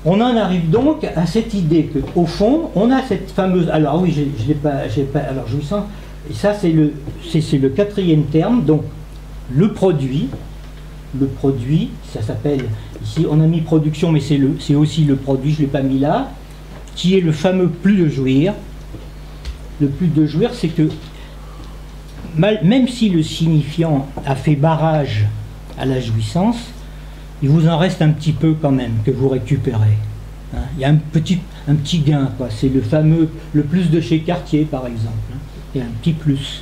On en arrive donc à cette idée qu'au fond, on a cette fameuse... Alors oui, je l'ai pas... Alors jouissant, et ça c'est le 4e terme, donc le produit, ça s'appelle... Ici, on a mis production, mais c'est aussi le produit, je ne l'ai pas mis là, qui est le fameux plus de jouir. Le plus de jouir, c'est que, même si le signifiant a fait barrage à la jouissance, il vous en reste un petit peu quand même, que vous récupérez. Hein, il y a un petit gain, quoi. C'est le fameux, le plus de chez Cartier, par exemple. Hein. Il y a un petit plus.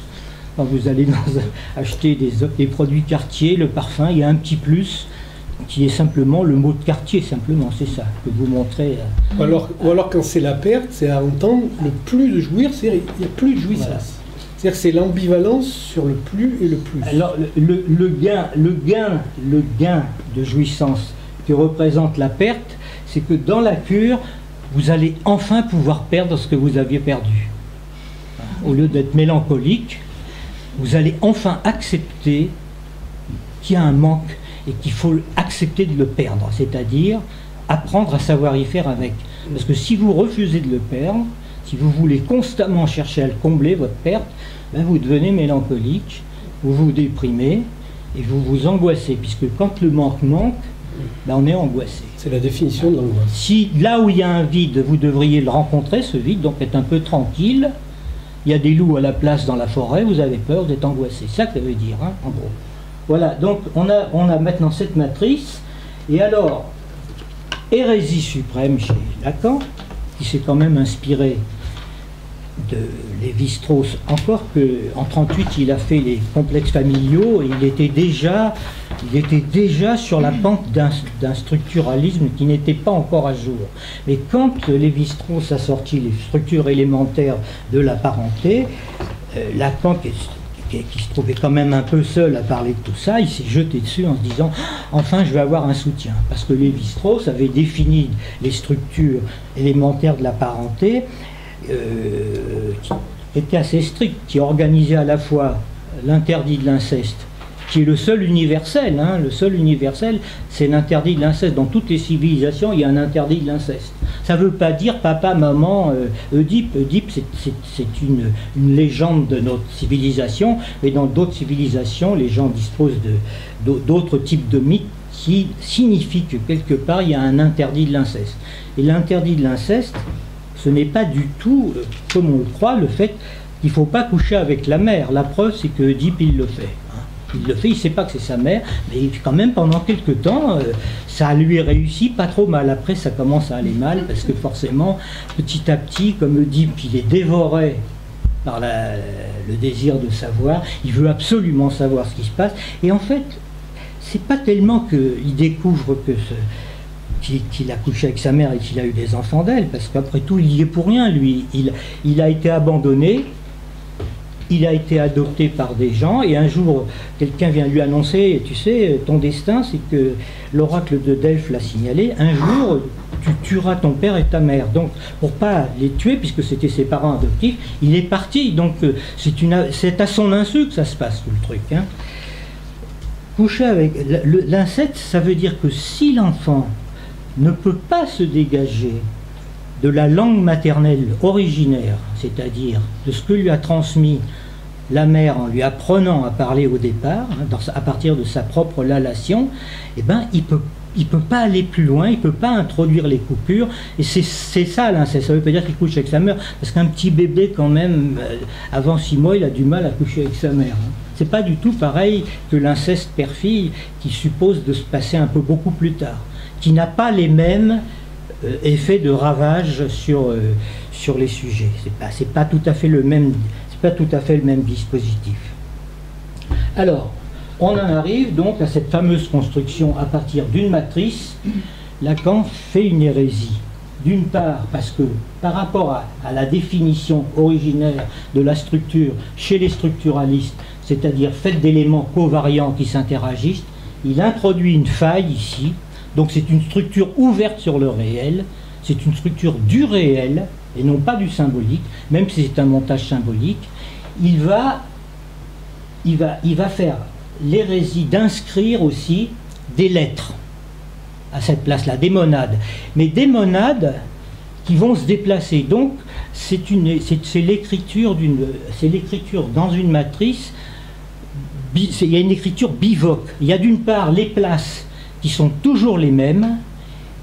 Quand vous allez acheter des produits Cartier, le parfum, il y a un petit plus, qui est simplement le mot de quartier, simplement, c'est ça, que vous montrez. Ou alors quand c'est la perte, c'est à entendre le plus de jouir, il n'y a plus de jouissance. Voilà. C'est-à-dire que c'est l'ambivalence sur le plus et le plus. Alors, le gain de jouissance que représente la perte, c'est que dans la cure, vous allez enfin pouvoir perdre ce que vous aviez perdu. Au lieu d'être mélancolique, vous allez enfin accepter qu'il y a un manque et qu'il faut accepter de le perdre, c'est-à-dire apprendre à savoir y faire avec. Parce que si vous refusez de le perdre, si vous voulez constamment chercher à le combler, votre perte, ben vous devenez mélancolique, vous vous déprimez et vous vous angoissez, puisque quand le manque, ben on est angoissé. C'est la définition de l'angoisse. Si là où il y a un vide, vous devriez le rencontrer, ce vide, donc être un peu tranquille, il y a des loups à la place dans la forêt, vous avez peur, vous êtes angoissé. C'est ça que ça veut dire, hein, en gros. Voilà, donc on a maintenant cette matrice, et alors, hérésie suprême chez Lacan, qui s'est quand même inspiré de Lévi-Strauss, encore qu'en 1938 il a fait les complexes familiaux, et il était déjà sur la pente d'un structuralisme qui n'était pas encore à jour. Mais quand Lévi-Strauss a sorti les structures élémentaires de la parenté, Lacan, qui se trouvait quand même un peu seul à parler de tout ça, il s'est jeté dessus en se disant « Enfin, je vais avoir un soutien ». Parce que Lévi-Strauss avait défini les structures élémentaires de la parenté qui étaient assez strictes, qui organisaient à la fois l'interdit de l'inceste, qui est le seul universel, hein, le seul universel, c'est l'interdit de l'inceste. Dans toutes les civilisations, il y a un interdit de l'inceste. Ça ne veut pas dire papa, maman, Oedipe. Oedipe, c'est une légende de notre civilisation, mais dans d'autres civilisations, les gens disposent d'autres types de mythes qui signifient que quelque part, il y a un interdit de l'inceste. Et l'interdit de l'inceste, ce n'est pas du tout, comme on le croit, le fait qu'il ne faut pas coucher avec la mère. La preuve, c'est que Oedipe, il le fait. Il le fait, il ne sait pas que c'est sa mère, mais quand même pendant quelques temps, ça lui réussit pas trop mal. Après, ça commence à aller mal, parce que forcément, petit à petit, comme Oedipe, il est dévoré par le désir de savoir, il veut absolument savoir ce qui se passe, et en fait, c'est pas tellement qu'il découvre qu'il a couché avec sa mère et qu'il a eu des enfants d'elle, parce qu'après tout, il y est pour rien, lui. Il a été abandonné, il a été adopté par des gens, et un jour, quelqu'un vient lui annoncer, tu sais, ton destin, c'est que l'oracle de Delphes l'a signalé, un jour, tu tueras ton père et ta mère. Donc, pour pas les tuer, puisque c'était ses parents adoptifs, il est parti. Donc, c'est à son insu que ça se passe, tout le truc. Hein. Coucher avec l'inceste, ça veut dire que si l'enfant ne peut pas se dégager de la langue maternelle originaire, c'est-à-dire de ce que lui a transmis la mère en lui apprenant à parler au départ, hein, à partir de sa propre lalation, eh ben, il peut pas aller plus loin, il ne peut pas introduire les coupures, et c'est ça l'inceste. Ça ne veut pas dire qu'il couche avec sa mère, parce qu'un petit bébé quand même, avant 6 mois, il a du mal à coucher avec sa mère. Hein. C'est pas du tout pareil que l'inceste père-fille, qui suppose de se passer un peu beaucoup plus tard, qui n'a pas les mêmes effets de ravage sur les sujets. C'est pas tout à fait le même dispositif. Alors, on en arrive donc à cette fameuse construction à partir d'une matrice. Lacan fait une hérésie. D'une part, parce que par rapport à la définition originaire de la structure chez les structuralistes, c'est-à-dire faite d'éléments covariants qui s'interagissent, il introduit une faille ici. Donc c'est une structure ouverte sur le réel, c'est une structure du réel et non pas du symbolique, même si c'est un montage symbolique. Il va faire l'hérésie d'inscrire aussi des lettres à cette place-là, des monades. Mais des monades qui vont se déplacer. Donc, c'est l'écriture dans une matrice, il y a une écriture bivoque. Il y a d'une part les places qui sont toujours les mêmes,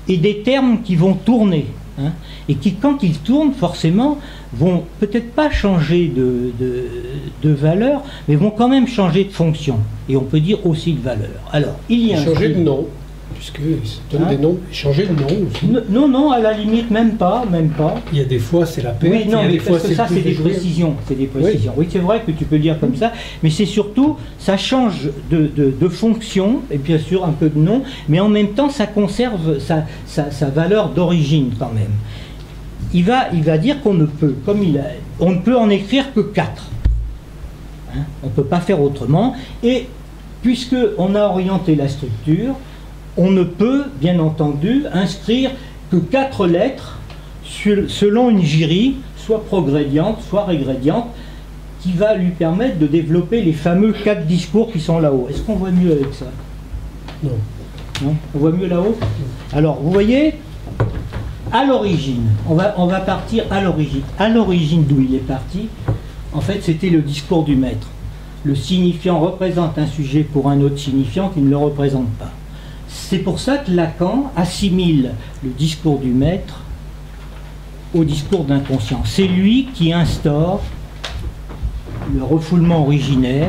et des termes qui vont tourner. Hein, et qui, quand ils tournent, forcément, vont peut-être pas changer de valeur, mais vont quand même changer de fonction. Et on peut dire aussi de valeur. Alors, il y a changer de nom, puisqu'ils se donnent des noms, changer de nom aussi. Non, à la limite, même pas. Il y a des fois, c'est la paix. Oui, non, mais des fois, parce que ça, c'est des précisions. Oui, c'est vrai que tu peux le dire comme ça, mais c'est surtout, ça change de fonction, et bien sûr un peu de nom, mais en même temps, ça conserve sa valeur d'origine quand même. Il va dire qu'on ne peut, on ne peut en écrire que 4. Hein, on ne peut pas faire autrement, et puisqu'on a orienté la structure, on ne peut, bien entendu, inscrire que 4 lettres selon une gyrée, soit progrédiente, soit régrédiente, qui va lui permettre de développer les fameux 4 discours qui sont là-haut. Est-ce qu'on voit mieux avec ça? Non. Non? On voit mieux là-haut? Alors, vous voyez, à l'origine, on va partir à l'origine. À l'origine d'où il est parti, en fait, c'était le discours du maître. Le signifiant représente un sujet pour un autre signifiant qui ne le représente pas. C'est pour ça que Lacan assimile le discours du maître au discours d'inconscient. C'est lui qui instaure le refoulement originaire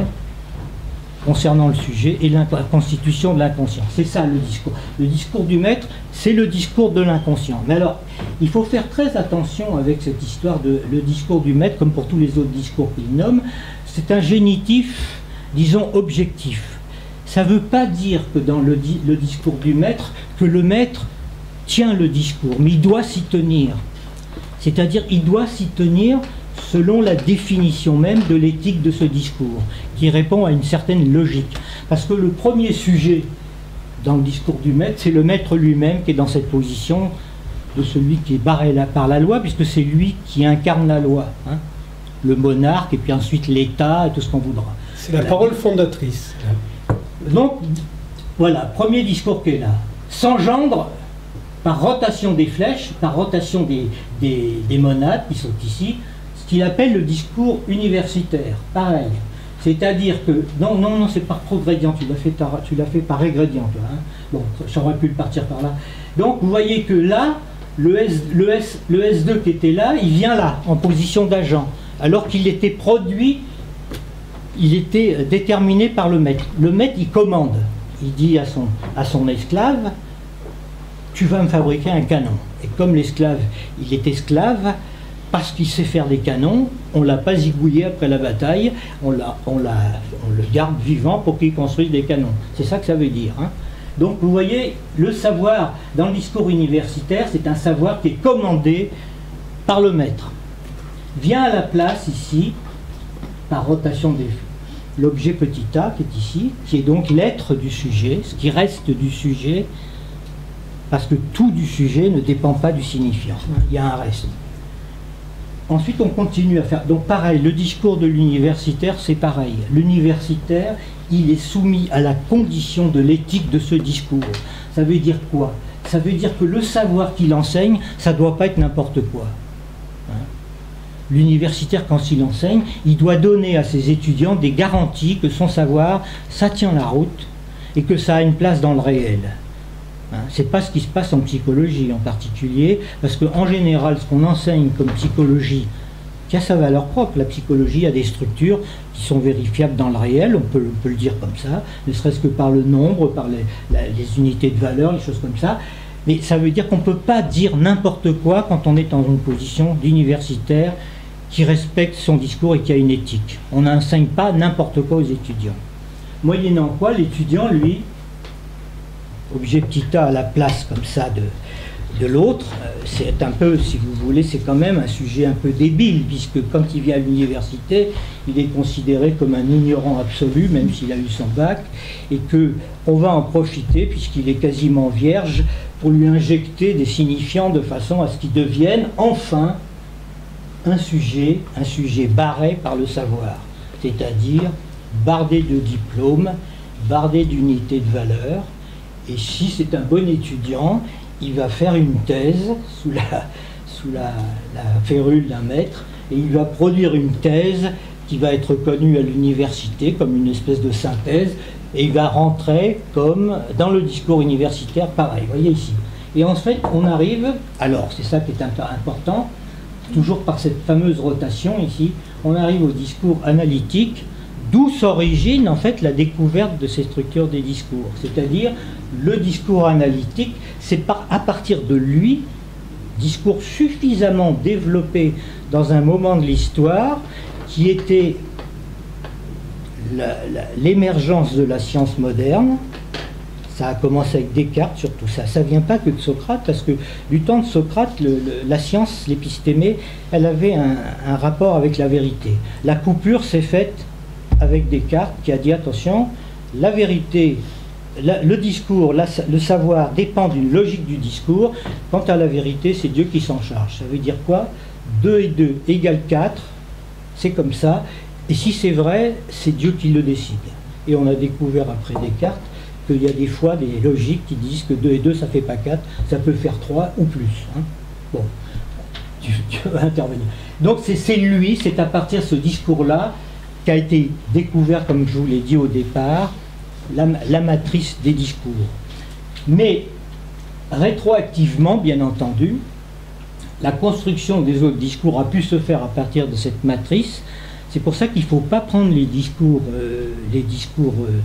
concernant le sujet et la constitution de l'inconscient. C'est ça le discours. Le discours du maître, c'est le discours de l'inconscient. Mais alors, il faut faire très attention avec cette histoire de le discours du maître, comme pour tous les autres discours qu'il nomme. C'est un génitif, disons, objectif. Ça ne veut pas dire que dans le discours du maître, que le maître tient le discours, mais il doit s'y tenir. C'est-à-dire, il doit s'y tenir selon la définition même de l'éthique de ce discours, qui répond à une certaine logique. Parce que le premier sujet dans le discours du maître, c'est le maître lui-même qui est dans cette position de celui qui est barré par la loi, puisque c'est lui qui incarne la loi. Hein, le monarque, et puis ensuite l'État, et tout ce qu'on voudra. C'est la parole fondatrice. Donc, voilà, premier discours qui est là. S'engendre par rotation des flèches, par rotation des monades qui sont ici, ce qu'il appelle le discours universitaire. Pareil. C'est-à-dire que, non, c'est par progrédient, tu l'as fait par régrédient. Hein. Bon, j'aurais pu le partir par là. Donc, vous voyez que là, le S2 qui était là, il vient là, en position d'agent, alors qu'il était produit. Il était déterminé par le maître. Le maître, il commande. Il dit à son esclave, tu vas me fabriquer un canon. Et comme l'esclave, il est esclave, parce qu'il sait faire des canons, on ne l'a pas zigouillé après la bataille, on le garde vivant pour qu'il construise des canons. C'est ça que ça veut dire. Hein. Donc vous voyez, le savoir, dans le discours universitaire, c'est un savoir qui est commandé par le maître. Vient à la place ici, par rotation des l'objet petit a qui est ici, qui est donc l'être du sujet, ce qui reste du sujet, parce que tout du sujet ne dépend pas du signifiant. Il y a un reste. Ensuite, on continue à faire. Donc pareil, le discours de l'universitaire, c'est pareil. L'universitaire, il est soumis à la condition de l'éthique de ce discours. Ça veut dire quoi? Ça veut dire que le savoir qu'il enseigne, ça ne doit pas être n'importe quoi. Hein? L'universitaire, quand il enseigne, il doit donner à ses étudiants des garanties que son savoir, ça tient la route et que ça a une place dans le réel. Hein, c'est pas ce qui se passe en psychologie en particulier, parce qu'en général, ce qu'on enseigne comme psychologie, qui a sa valeur propre, la psychologie a des structures qui sont vérifiables dans le réel, on peut le dire comme ça, ne serait-ce que par le nombre, par les unités de valeur, les choses comme ça. Mais ça veut dire qu'on ne peut pas dire n'importe quoi quand on est dans une position d'universitaire qui respecte son discours et qui a une éthique. On n'enseigne pas n'importe quoi aux étudiants. Moyennant quoi, l'étudiant, lui, objet petit a à la place comme ça de l'autre, c'est un peu, si vous voulez, c'est quand même un sujet un peu débile, puisque quand il vient à l'université, il est considéré comme un ignorant absolu, même s'il a eu son bac, et qu'on va en profiter, puisqu'il est quasiment vierge, pour lui injecter des signifiants de façon à ce qu'il devienne enfin un sujet barré par le savoir, c'est-à-dire bardé de diplômes, bardé d'unités de valeur, et si c'est un bon étudiant, il va faire une thèse sous la férule d'un maître, et il va produire une thèse qui va être connue à l'université comme une espèce de synthèse, et il va rentrer comme dans le discours universitaire, pareil, vous voyez ici. Et en fait, on arrive, alors c'est ça qui est important, toujours par cette fameuse rotation ici, on arrive au discours analytique, d'où s'origine en fait la découverte de ces structures des discours. C'est-à-dire, le discours analytique, c'est à partir de lui, discours suffisamment développé dans un moment de l'histoire, qui était l'émergence de la science moderne. Ça a commencé avec Descartes, surtout ça. Ça ne vient pas que de Socrate, parce que du temps de Socrate, la science, l'épistémée, elle avait un rapport avec la vérité. La coupure s'est faite avec Descartes, qui a dit, attention, la vérité, le discours, le savoir dépend d'une logique du discours. Quant à la vérité, c'est Dieu qui s'en charge. Ça veut dire quoi? 2 et 2 égale 4, c'est comme ça. Et si c'est vrai, c'est Dieu qui le décide. Et on a découvert après Descartes qu'il y a des fois des logiques qui disent que 2 et 2, ça ne fait pas 4, ça peut faire 3 ou plus. Hein. Bon, tu vas intervenir. Donc c'est lui, c'est à partir de ce discours-là qu'a été découvert, comme je vous l'ai dit au départ, la matrice des discours. Mais rétroactivement, bien entendu, la construction des autres discours a pu se faire à partir de cette matrice. C'est pour ça qu'il ne faut pas prendre les discours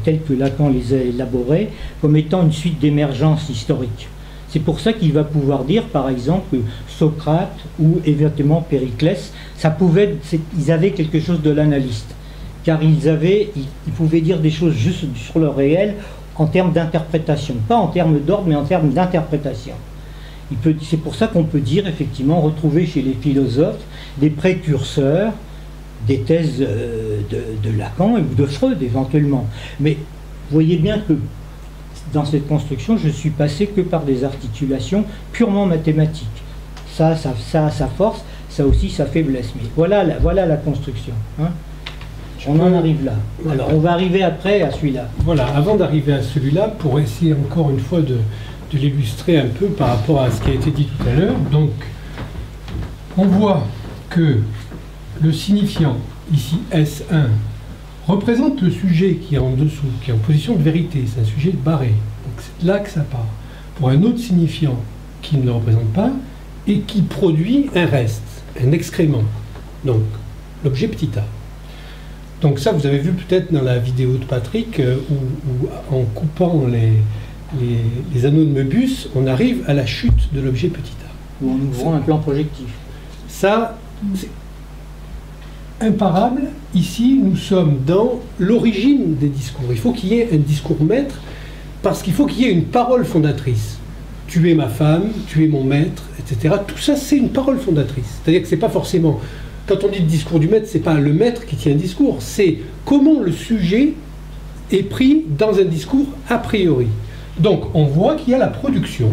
tels que Lacan les a élaborés comme étant une suite d'émergence historique. C'est pour ça qu'il va pouvoir dire, par exemple, que Socrate ou éventuellement Périclès, ils avaient quelque chose de l'analyste, car ils pouvaient dire des choses juste sur le réel en termes d'interprétation, pas en termes d'ordre, mais en termes d'interprétation. C'est pour ça qu'on peut dire, effectivement, retrouver chez les philosophes des précurseurs des thèses de Lacan ou de Freud éventuellement. Mais vous voyez bien que dans cette construction, je suis passé que par des articulations purement mathématiques. Ça a sa force, ça aussi sa faiblesse. Mais voilà la construction. Hein. On en arrive là. Alors on va arriver après à celui-là. Voilà, avant d'arriver à celui-là, pour essayer encore une fois de l'illustrer un peu par rapport à ce qui a été dit tout à l'heure. Donc, on voit que le signifiant, ici S1, représente le sujet qui est en dessous, qui est en position de vérité, c'est un sujet barré. Donc c'est là que ça part. Pour un autre signifiant qui ne le représente pas et qui produit un reste, un excrément. Donc l'objet petit a. Donc ça, vous avez vu peut-être dans la vidéo de Patrick, où en coupant les anneaux de Möbius, on arrive à la chute de l'objet petit a. Ou en ouvrant un plan projectif. Ça, c'est imparable. Ici, nous sommes dans l'origine des discours. Il faut qu'il y ait un discours maître, parce qu'il faut qu'il y ait une parole fondatrice. Tu es ma femme, tu es mon maître, etc. Tout ça, c'est une parole fondatrice. C'est-à-dire que c'est pas forcément... Quand on dit le discours du maître, c'est pas le maître qui tient un discours, c'est comment le sujet est pris dans un discours a priori. Donc, on voit qu'il y a la production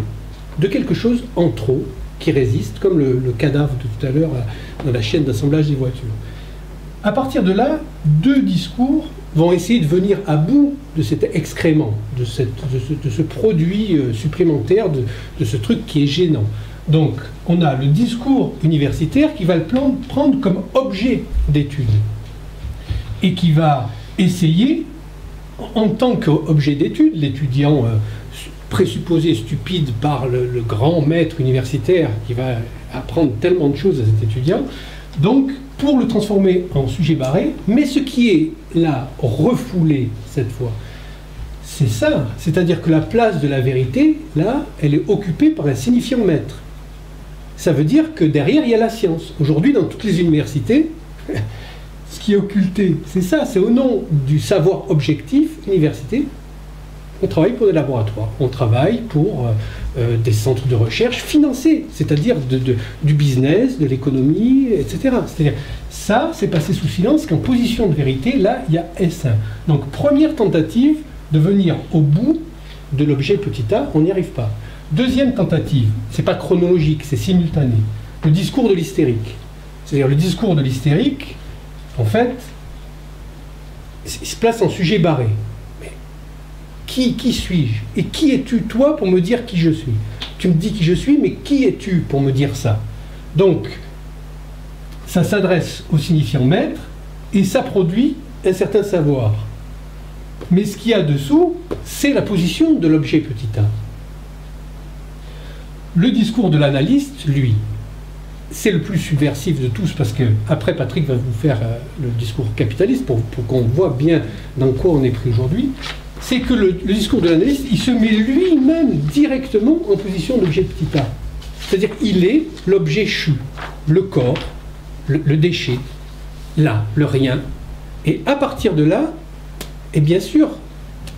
de quelque chose en trop qui résiste, comme le cadavre de tout à l'heure dans la chaîne d'assemblage des voitures. À partir de là, 2 discours vont essayer de venir à bout de cet excrément, de ce produit supplémentaire, de ce truc qui est gênant. Donc, on a le discours universitaire qui va le prendre comme objet d'étude et qui va essayer, en tant qu'objet d'étude, l'étudiant présupposé stupide par le grand maître universitaire qui va apprendre tellement de choses à cet étudiant, donc pour le transformer en sujet barré, mais ce qui est là refoulé cette fois, c'est ça, c'est-à-dire que la place de la vérité, là, elle est occupée par un signifiant maître. Ça veut dire que derrière, il y a la science. Aujourd'hui, dans toutes les universités, ce qui est occulté, c'est ça, c'est au nom du savoir objectif, université, on travaille pour des laboratoires, on travaille pour des centres de recherche financés, c'est-à-dire du business, de l'économie, etc. C'est-à-dire, ça, c'est passé sous silence qu'en position de vérité, là, il y a S1. Donc, première tentative de venir au bout de l'objet petit a, on n'y arrive pas. Deuxième tentative, c'est pas chronologique, c'est simultané. Le discours de l'hystérique. C'est-à-dire, le discours de l'hystérique, en fait, il se place en sujet barré. Qui suis-je? Et qui es-tu, toi, pour me dire qui je suis? Tu me dis qui je suis, mais qui es-tu pour me dire ça? Donc, ça s'adresse au signifiant maître, et ça produit un certain savoir. Mais ce qu'il y a dessous, c'est la position de l'objet petit a. Le discours de l'analyste, lui, c'est le plus subversif de tous, parce que, après, Patrick va vous faire le discours capitaliste, pour qu'on voit bien dans quoi on est pris aujourd'hui. C'est que le discours de l'analyste, il se met lui-même directement en position d'objet petit a. C'est-à-dire qu'il est l'objet chu, le corps, le déchet, là, le rien. Et à partir de là, et bien sûr,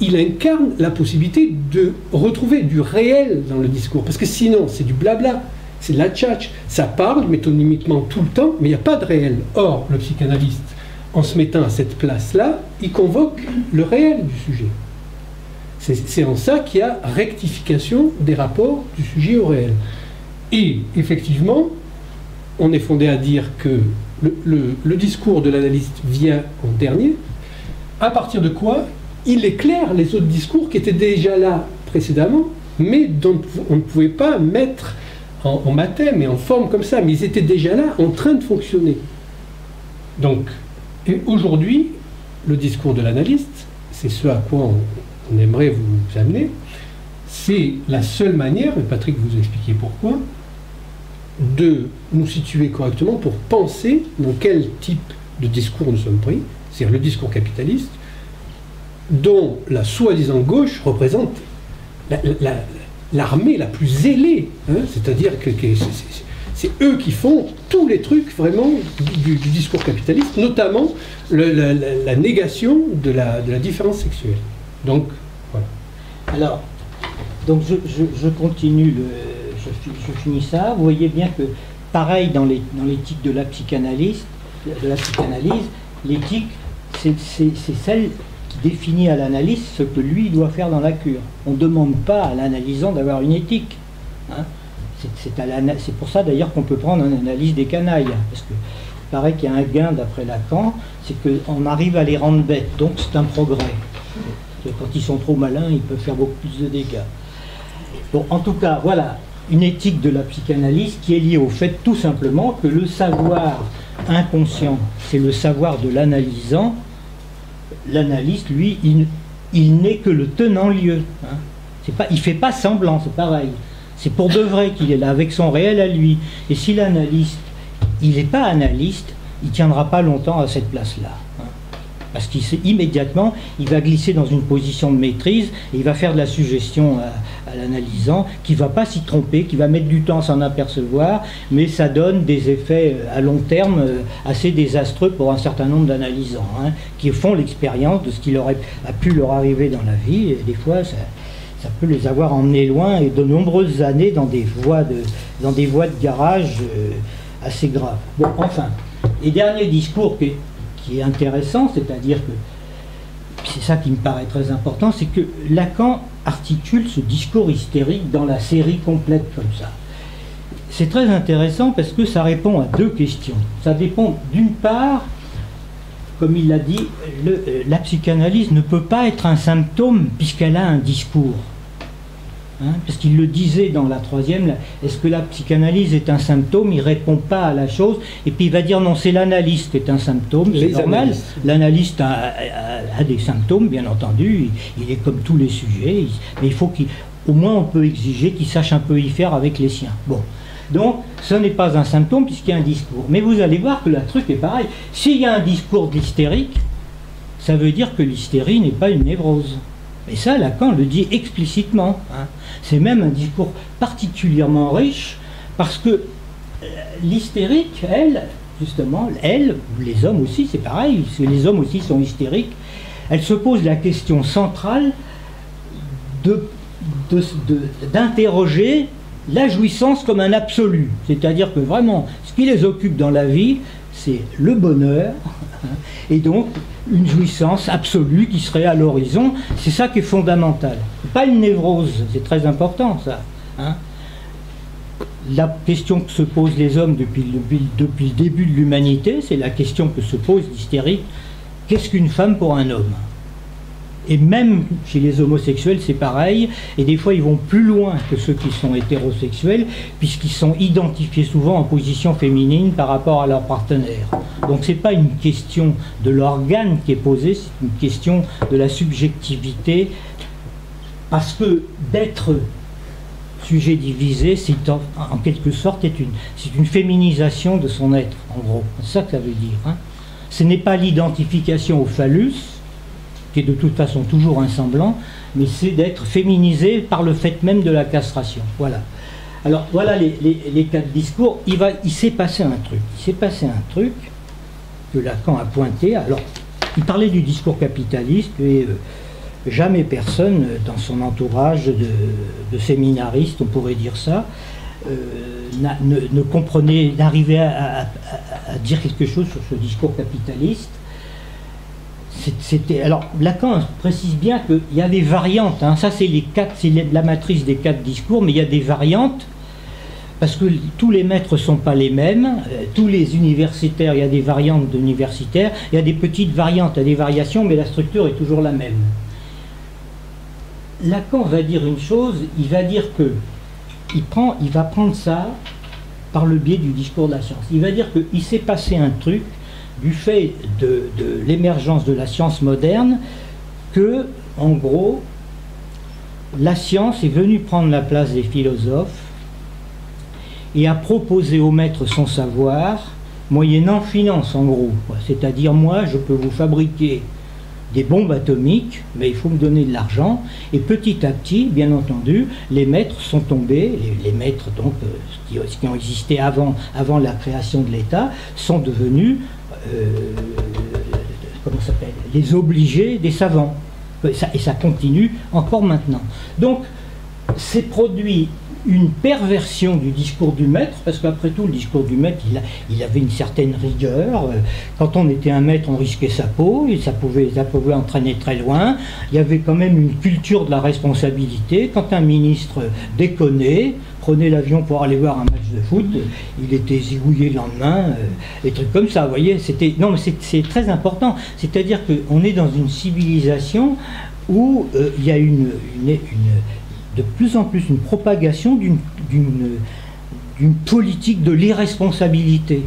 il incarne la possibilité de retrouver du réel dans le discours. Parce que sinon, c'est du blabla, c'est de la tchatch. Ça parle métonymiquement tout le temps, mais il n'y a pas de réel. Or, le psychanalyste, en se mettant à cette place-là, il convoque le réel du sujet. C'est en ça qu'il y a rectification des rapports du sujet au réel. Et effectivement, on est fondé à dire que le discours de l'analyste vient en dernier, à partir de quoi il éclaire les autres discours qui étaient déjà là précédemment, mais dont on ne pouvait pas mettre en mathème et en forme comme ça, mais ils étaient déjà là, en train de fonctionner. Donc, et aujourd'hui, le discours de l'analyste, c'est ce à quoi on aimerait vous amener, c'est la seule manière, et Patrick vous expliquait pourquoi, de nous situer correctement pour penser dans quel type de discours nous sommes pris, c'est-à-dire le discours capitaliste, dont la soi-disant gauche représente l'armée la plus zélée, hein, c'est-à-dire que c'est eux qui font tous les trucs vraiment du discours capitaliste, notamment la négation de la différence sexuelle. Donc, voilà. Alors, donc je continue, je finis ça. Vous voyez bien que, pareil dans l'éthique de la psychanalyse, l'éthique, c'est celle qui définit à l'analyste ce que lui doit faire dans la cure. On ne demande pas à l'analysant d'avoir une éthique. Hein. C'est pour ça d'ailleurs qu'on peut prendre une analyse des canailles, parce que il paraît qu'il y a un gain d'après Lacan, c'est qu'on arrive à les rendre bêtes, donc c'est un progrès. Quand ils sont trop malins, ils peuvent faire beaucoup plus de dégâts. Bon, en tout cas, voilà, une éthique de la psychanalyse qui est liée au fait tout simplement que le savoir inconscient, c'est le savoir de l'analysant. L'analyste, lui, il n'est que le tenant-lieu. Hein. Il ne fait pas semblant, c'est pareil. C'est pour de vrai qu'il est là, avec son réel à lui. Et si l'analyste, il n'est pas analyste, il ne tiendra pas longtemps à cette place-là. Hein. Parce qu'immédiatement, il va glisser dans une position de maîtrise, et il va faire de la suggestion à l'analysant, qui ne va pas s'y tromper, qui va mettre du temps à s'en apercevoir, mais ça donne des effets à long terme assez désastreux pour un certain nombre d'analysants, hein, qui font l'expérience de ce qui a pu leur arriver dans la vie, et des fois, ça peut les avoir emmenés loin, et de nombreuses années dans des voies de garage assez graves. Bon, enfin, et dernier discours qui est intéressant, c'est-à-dire que c'est ça qui me paraît très important, c'est que Lacan articule ce discours hystérique dans la série complète comme ça. C'est très intéressant parce que ça répond à deux questions. Ça dépend d'une part, comme il l'a dit, la psychanalyse ne peut pas être un symptôme puisqu'elle a un discours. Hein, parce qu'il le disait dans la troisième, est-ce que la psychanalyse est un symptôme? Il ne répond pas à la chose, et puis il va dire non, c'est l'analyste qui est un symptôme, c'est normal. L'analyste a des symptômes, bien entendu, il est comme tous les sujets, mais il faut qu'au moins on peut exiger qu'il sache un peu y faire avec les siens. Bon. Donc, ce n'est pas un symptôme puisqu'il y a un discours. Mais vous allez voir que le truc est pareil. S'il y a un discours d'hystérique, ça veut dire que l'hystérie n'est pas une névrose. Et ça, Lacan le dit explicitement. Hein. C'est même un discours particulièrement riche parce que l'hystérique, elle, justement, elle, les hommes aussi, c'est pareil, parce que les hommes aussi sont hystériques, elle se pose la question centrale d'interroger la jouissance comme un absolu. C'est-à-dire que vraiment, ce qui les occupe dans la vie, c'est le bonheur, hein, et donc une jouissance absolue qui serait à l'horizon. C'est ça qui est fondamental. Pas une névrose, c'est très important ça. Hein. La question que se posent les hommes depuis le début de l'humanité, c'est la question que se pose l'hystérique. Qu'est-ce qu'une femme pour un homme? Et même chez les homosexuels, c'est pareil. Et des fois, ils vont plus loin que ceux qui sont hétérosexuels, puisqu'ils sont identifiés souvent en position féminine par rapport à leur partenaire. Donc, ce n'est pas une question de l'organe qui est posée, c'est une question de la subjectivité. Parce que d'être sujet divisé, c'est en quelque sorte c'est une féminisation de son être, en gros. C'est ça que ça veut dire. Hein. Ce n'est pas l'identification au phallus, qui est de toute façon toujours un semblant, mais c'est d'être féminisé par le fait même de la castration. Voilà. Alors voilà les quatre discours. Il s'est passé un truc. Il s'est passé un truc que Lacan a pointé. Alors, il parlait du discours capitaliste et jamais personne dans son entourage de séminaristes, on pourrait dire ça, ne comprenait, n'arrivait à dire quelque chose sur ce discours capitaliste. Alors Lacan précise bien qu'il y a des variantes, hein. Ça c'est la matrice des quatre discours, mais il y a des variantes, parce que tous les maîtres ne sont pas les mêmes, tous les universitaires, il y a des variantes d'universitaires, il y a des petites variantes, il y a des variations, mais la structure est toujours la même. Lacan va dire une chose, il va dire que il va prendre ça par le biais du discours de la science. Il va dire qu'il s'est passé un truc du fait de l'émergence de la science moderne, que, en gros, la science est venue prendre la place des philosophes et a proposé au maître son savoir, moyennant finance, en gros. C'est-à-dire, moi, je peux vous fabriquer des bombes atomiques, mais il faut me donner de l'argent. Et petit à petit, bien entendu, les maîtres sont tombés, les maîtres donc qui ont existé avant la création de l'État, sont devenus comment ça s'appelle, les obligés des savants. Et ça continue encore maintenant. Donc, c'est produit une perversion du discours du maître, parce qu'après tout, le discours du maître, il avait une certaine rigueur. Quand on était un maître, on risquait sa peau, et ça pouvait entraîner très loin. Il y avait quand même une culture de la responsabilité. Quand un ministre déconnait, prenait l'avion pour aller voir un match de foot, il était zigouillé le lendemain, des trucs comme ça, vous voyez. Non, mais c'est très important. C'est-à-dire qu'on est dans une civilisation où il y a de plus en plus une propagation d'une politique de l'irresponsabilité.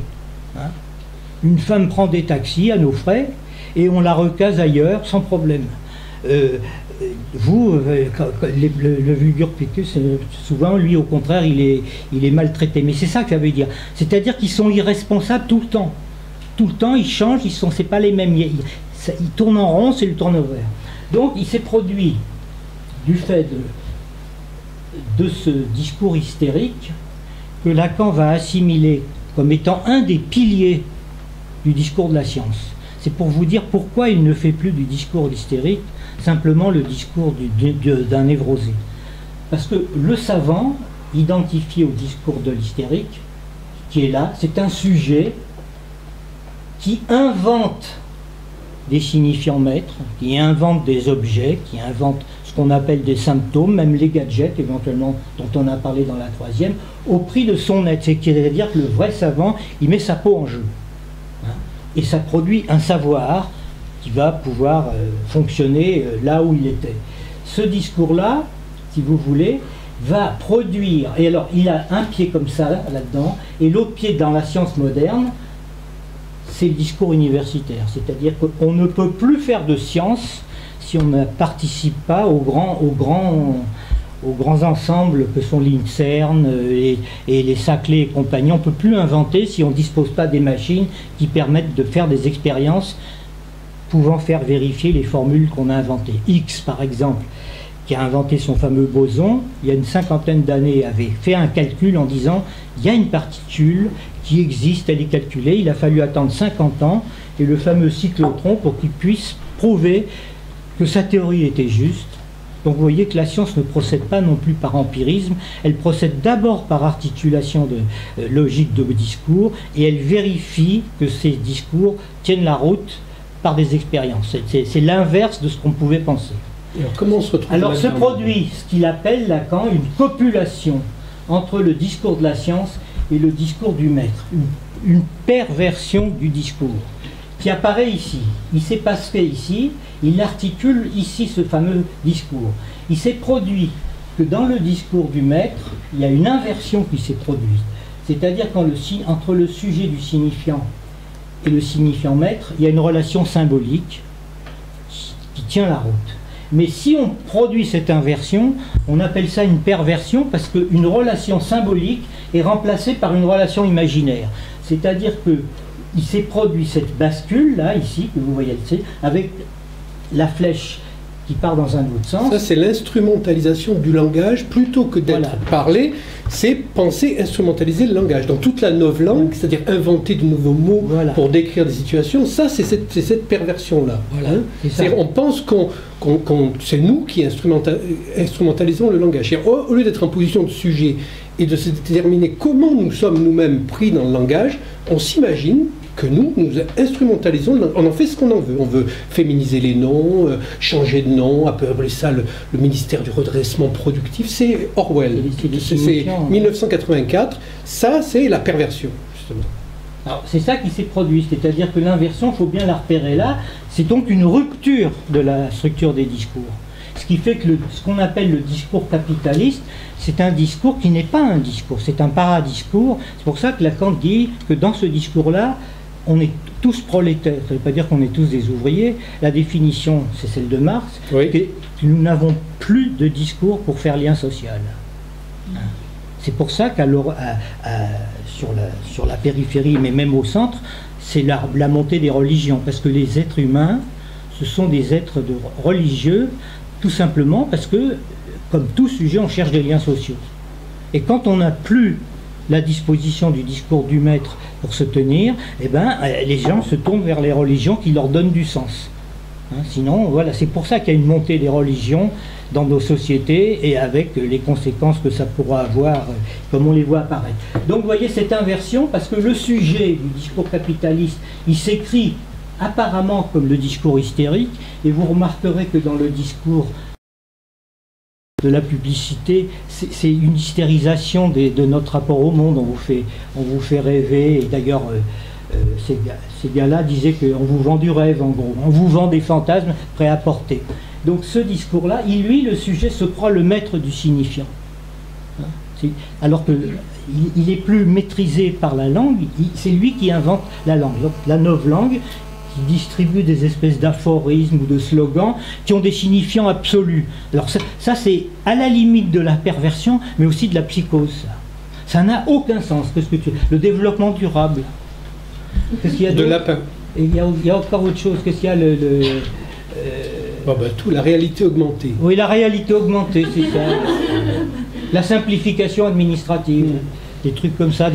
Hein. Une femme prend des taxis à nos frais et on la recase ailleurs sans problème. Le vulgaire Picus, souvent, lui, au contraire, il est maltraité. Mais c'est ça que ça veut dire. C'est-à-dire qu'ils sont irresponsables tout le temps. Tout le temps, ils changent, c'est pas les mêmes. Ils tournent en rond, c'est le turnover. Donc, il s'est produit, du fait de ce discours hystérique, que Lacan va assimiler comme étant un des piliers du discours de la science. C'est pour vous dire pourquoi il ne fait plus du discours hystérique simplement le discours d'un névrosé. Parce que le savant, identifié au discours de l'hystérique, qui est là, c'est un sujet qui invente des signifiants maîtres, qui invente des objets, qui invente ce qu'on appelle des symptômes, même les gadgets éventuellement, dont on a parlé dans la troisième, au prix de son être. C'est-à-dire que le vrai savant, il met sa peau en jeu. Hein, et ça produit un savoir qui va pouvoir fonctionner là où il était. Ce discours-là, si vous voulez, va produire, et alors il a un pied comme ça là-dedans, et l'autre pied dans la science moderne, c'est le discours universitaire. C'est-à-dire qu'on ne peut plus faire de science si on ne participe pas aux grands ensembles que sont l'INSERM et les Saclay et compagnie. On ne peut plus inventer si on ne dispose pas des machines qui permettent de faire des expériences pouvant faire vérifier les formules qu'on a inventées. X, par exemple, qui a inventé son fameux boson, il y a une cinquantaine d'années, avait fait un calcul en disant il y a une particule qui existe, elle est calculée, il a fallu attendre 50 ans, et le fameux cyclotron pour qu'il puisse prouver que sa théorie était juste. Donc vous voyez que la science ne procède pas non plus par empirisme, elle procède d'abord par articulation de logique de discours, et elle vérifie que ces discours tiennent la route par des expériences. C'est l'inverse de ce qu'on pouvait penser. Alors, comment on se retrouve Alors se produit ce qu'il appelle Lacan une copulation entre le discours de la science et le discours du maître, une perversion du discours qui apparaît ici. Il s'est passé ici, il articule ici ce fameux discours. Il s'est produit que dans le discours du maître, il y a une inversion qui s'est produite. C'est-à-dire entre le sujet du signifiant et le signifiant maître, il y a une relation symbolique qui tient la route. Mais si on produit cette inversion, on appelle ça une perversion parce qu'une relation symbolique est remplacée par une relation imaginaire. C'est-à-dire qu'il s'est produit cette bascule, là, ici, que vous voyez ici, avec la flèche qui part dans un autre sens. Ça, c'est l'instrumentalisation du langage, plutôt que d'être parlé, c'est penser, instrumentaliser le langage. Dans toute la novlangue, c'est-à-dire inventer de nouveaux mots pour décrire des situations, ça, c'est cette perversion-là. Voilà. On pense c'est nous qui instrumentalisons le langage. Au lieu d'être en position de sujet et de se déterminer comment nous sommes nous-mêmes pris dans le langage, on s'imagine que nous instrumentalisons, on en fait ce qu'on en veut. On veut féminiser les noms, changer de nom, appeler ça le ministère du redressement productif. C'est Orwell, c'est 1984. Ça, c'est la perversion, justement. Alors, c'est ça qui s'est produit, c'est-à-dire que l'inversion, il faut bien la repérer là, c'est donc une rupture de la structure des discours. Ce qui fait que ce qu'on appelle le discours capitaliste, c'est un discours qui n'est pas un discours, c'est un paradiscours. C'est pour ça que Lacan dit que dans ce discours-là, on est tous prolétaires, ça ne veut pas dire qu'on est tous des ouvriers. La définition, c'est celle de Marx, que nous n'avons plus de discours pour faire lien social. C'est pour ça sur la périphérie, mais même au centre, c'est la montée des religions, parce que les êtres humains, ce sont des êtres religieux, tout simplement parce que, comme tout sujet, on cherche des liens sociaux. Et quand on n'a plus la disposition du discours du maître pour se tenir, eh ben, les gens se tournent vers les religions qui leur donnent du sens. Sinon, voilà, c'est pour ça qu'il y a une montée des religions dans nos sociétés et avec les conséquences que ça pourra avoir, comme on les voit apparaître. Donc, vous voyez cette inversion, parce que le sujet du discours capitaliste, il s'écrit apparemment comme le discours hystérique, et vous remarquerez que dans le discours de la publicité, c'est une hystérisation de notre rapport au monde. On vous fait rêver, et d'ailleurs ces gars-là disaient qu'on vous vend du rêve, en gros, on vous vend des fantasmes prêts à porter. Donc ce discours-là, lui, le sujet se croit le maître du signifiant. Alors qu'il est plus maîtrisé par la langue, c'est lui qui invente la langue. Donc, la novlangue, qui distribue des espèces d'aphorismes ou de slogans qui ont des signifiants absolus. Alors ça c'est à la limite de la perversion, mais aussi de la psychose. Ça n'a aucun sens. Le développement durable. Qu'est-ce qu'il y a d'autre ? Il y a encore autre chose. Qu'est-ce qu'il y a tout, la réalité augmentée. Oui, la réalité augmentée, c'est ça. La simplification administrative. Des trucs comme ça,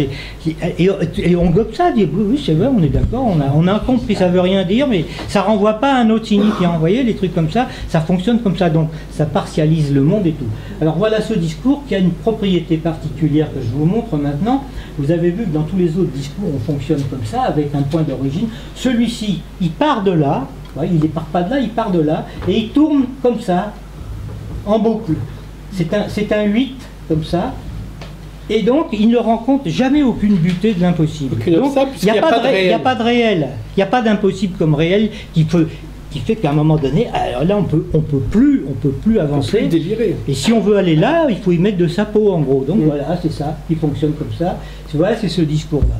et on gobe ça, dit oui c'est vrai, on est d'accord, on a compris, ça veut rien dire, mais ça renvoie pas à un autre signifiant. Vous voyez, les trucs comme ça fonctionne comme ça, donc ça partialise le monde et tout. Alors voilà ce discours qui a une propriété particulière que je vous montre maintenant. Vous avez vu que dans tous les autres discours, on fonctionne comme ça, avec un point d'origine. Celui-ci, il part de là, il ne part pas de là, il part de là, et il tourne comme ça, en boucle. C'est un 8, comme ça. Et donc, il ne rencontre jamais aucune butée de l'impossible. Donc, il n'y a pas de réel. Il n'y a pas d'impossible comme réel qui fait qu'à un moment donné, alors là, on peut plus avancer. On peut plus délirer. Et si on veut aller là, il faut y mettre de sa peau, en gros. Donc voilà, c'est ça, qui fonctionne comme ça. Voilà, c'est ce discours-là.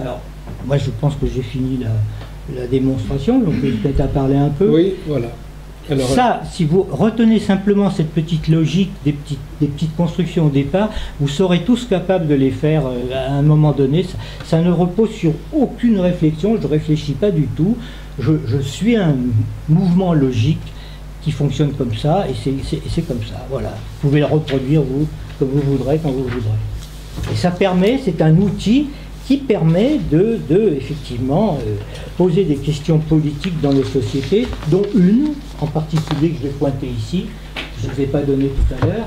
Alors, moi, je pense que j'ai fini la démonstration, donc je vais peut-être à parler un peu. Oui, voilà. Alors, ça, si vous retenez simplement cette petite logique des petites constructions au départ, vous serez tous capables de les faire à un moment donné. Ça ne repose sur aucune réflexion, je ne réfléchis pas du tout. Je suis un mouvement logique qui fonctionne comme ça, et c'est comme ça. Voilà. Vous pouvez le reproduire, vous, comme vous voudrez, quand vous voudrez. Et ça permet, c'est un outil qui permet de effectivement poser des questions politiques dans les sociétés, dont une en particulier que je vais pointer ici, je ne vous ai pas donné tout à l'heure.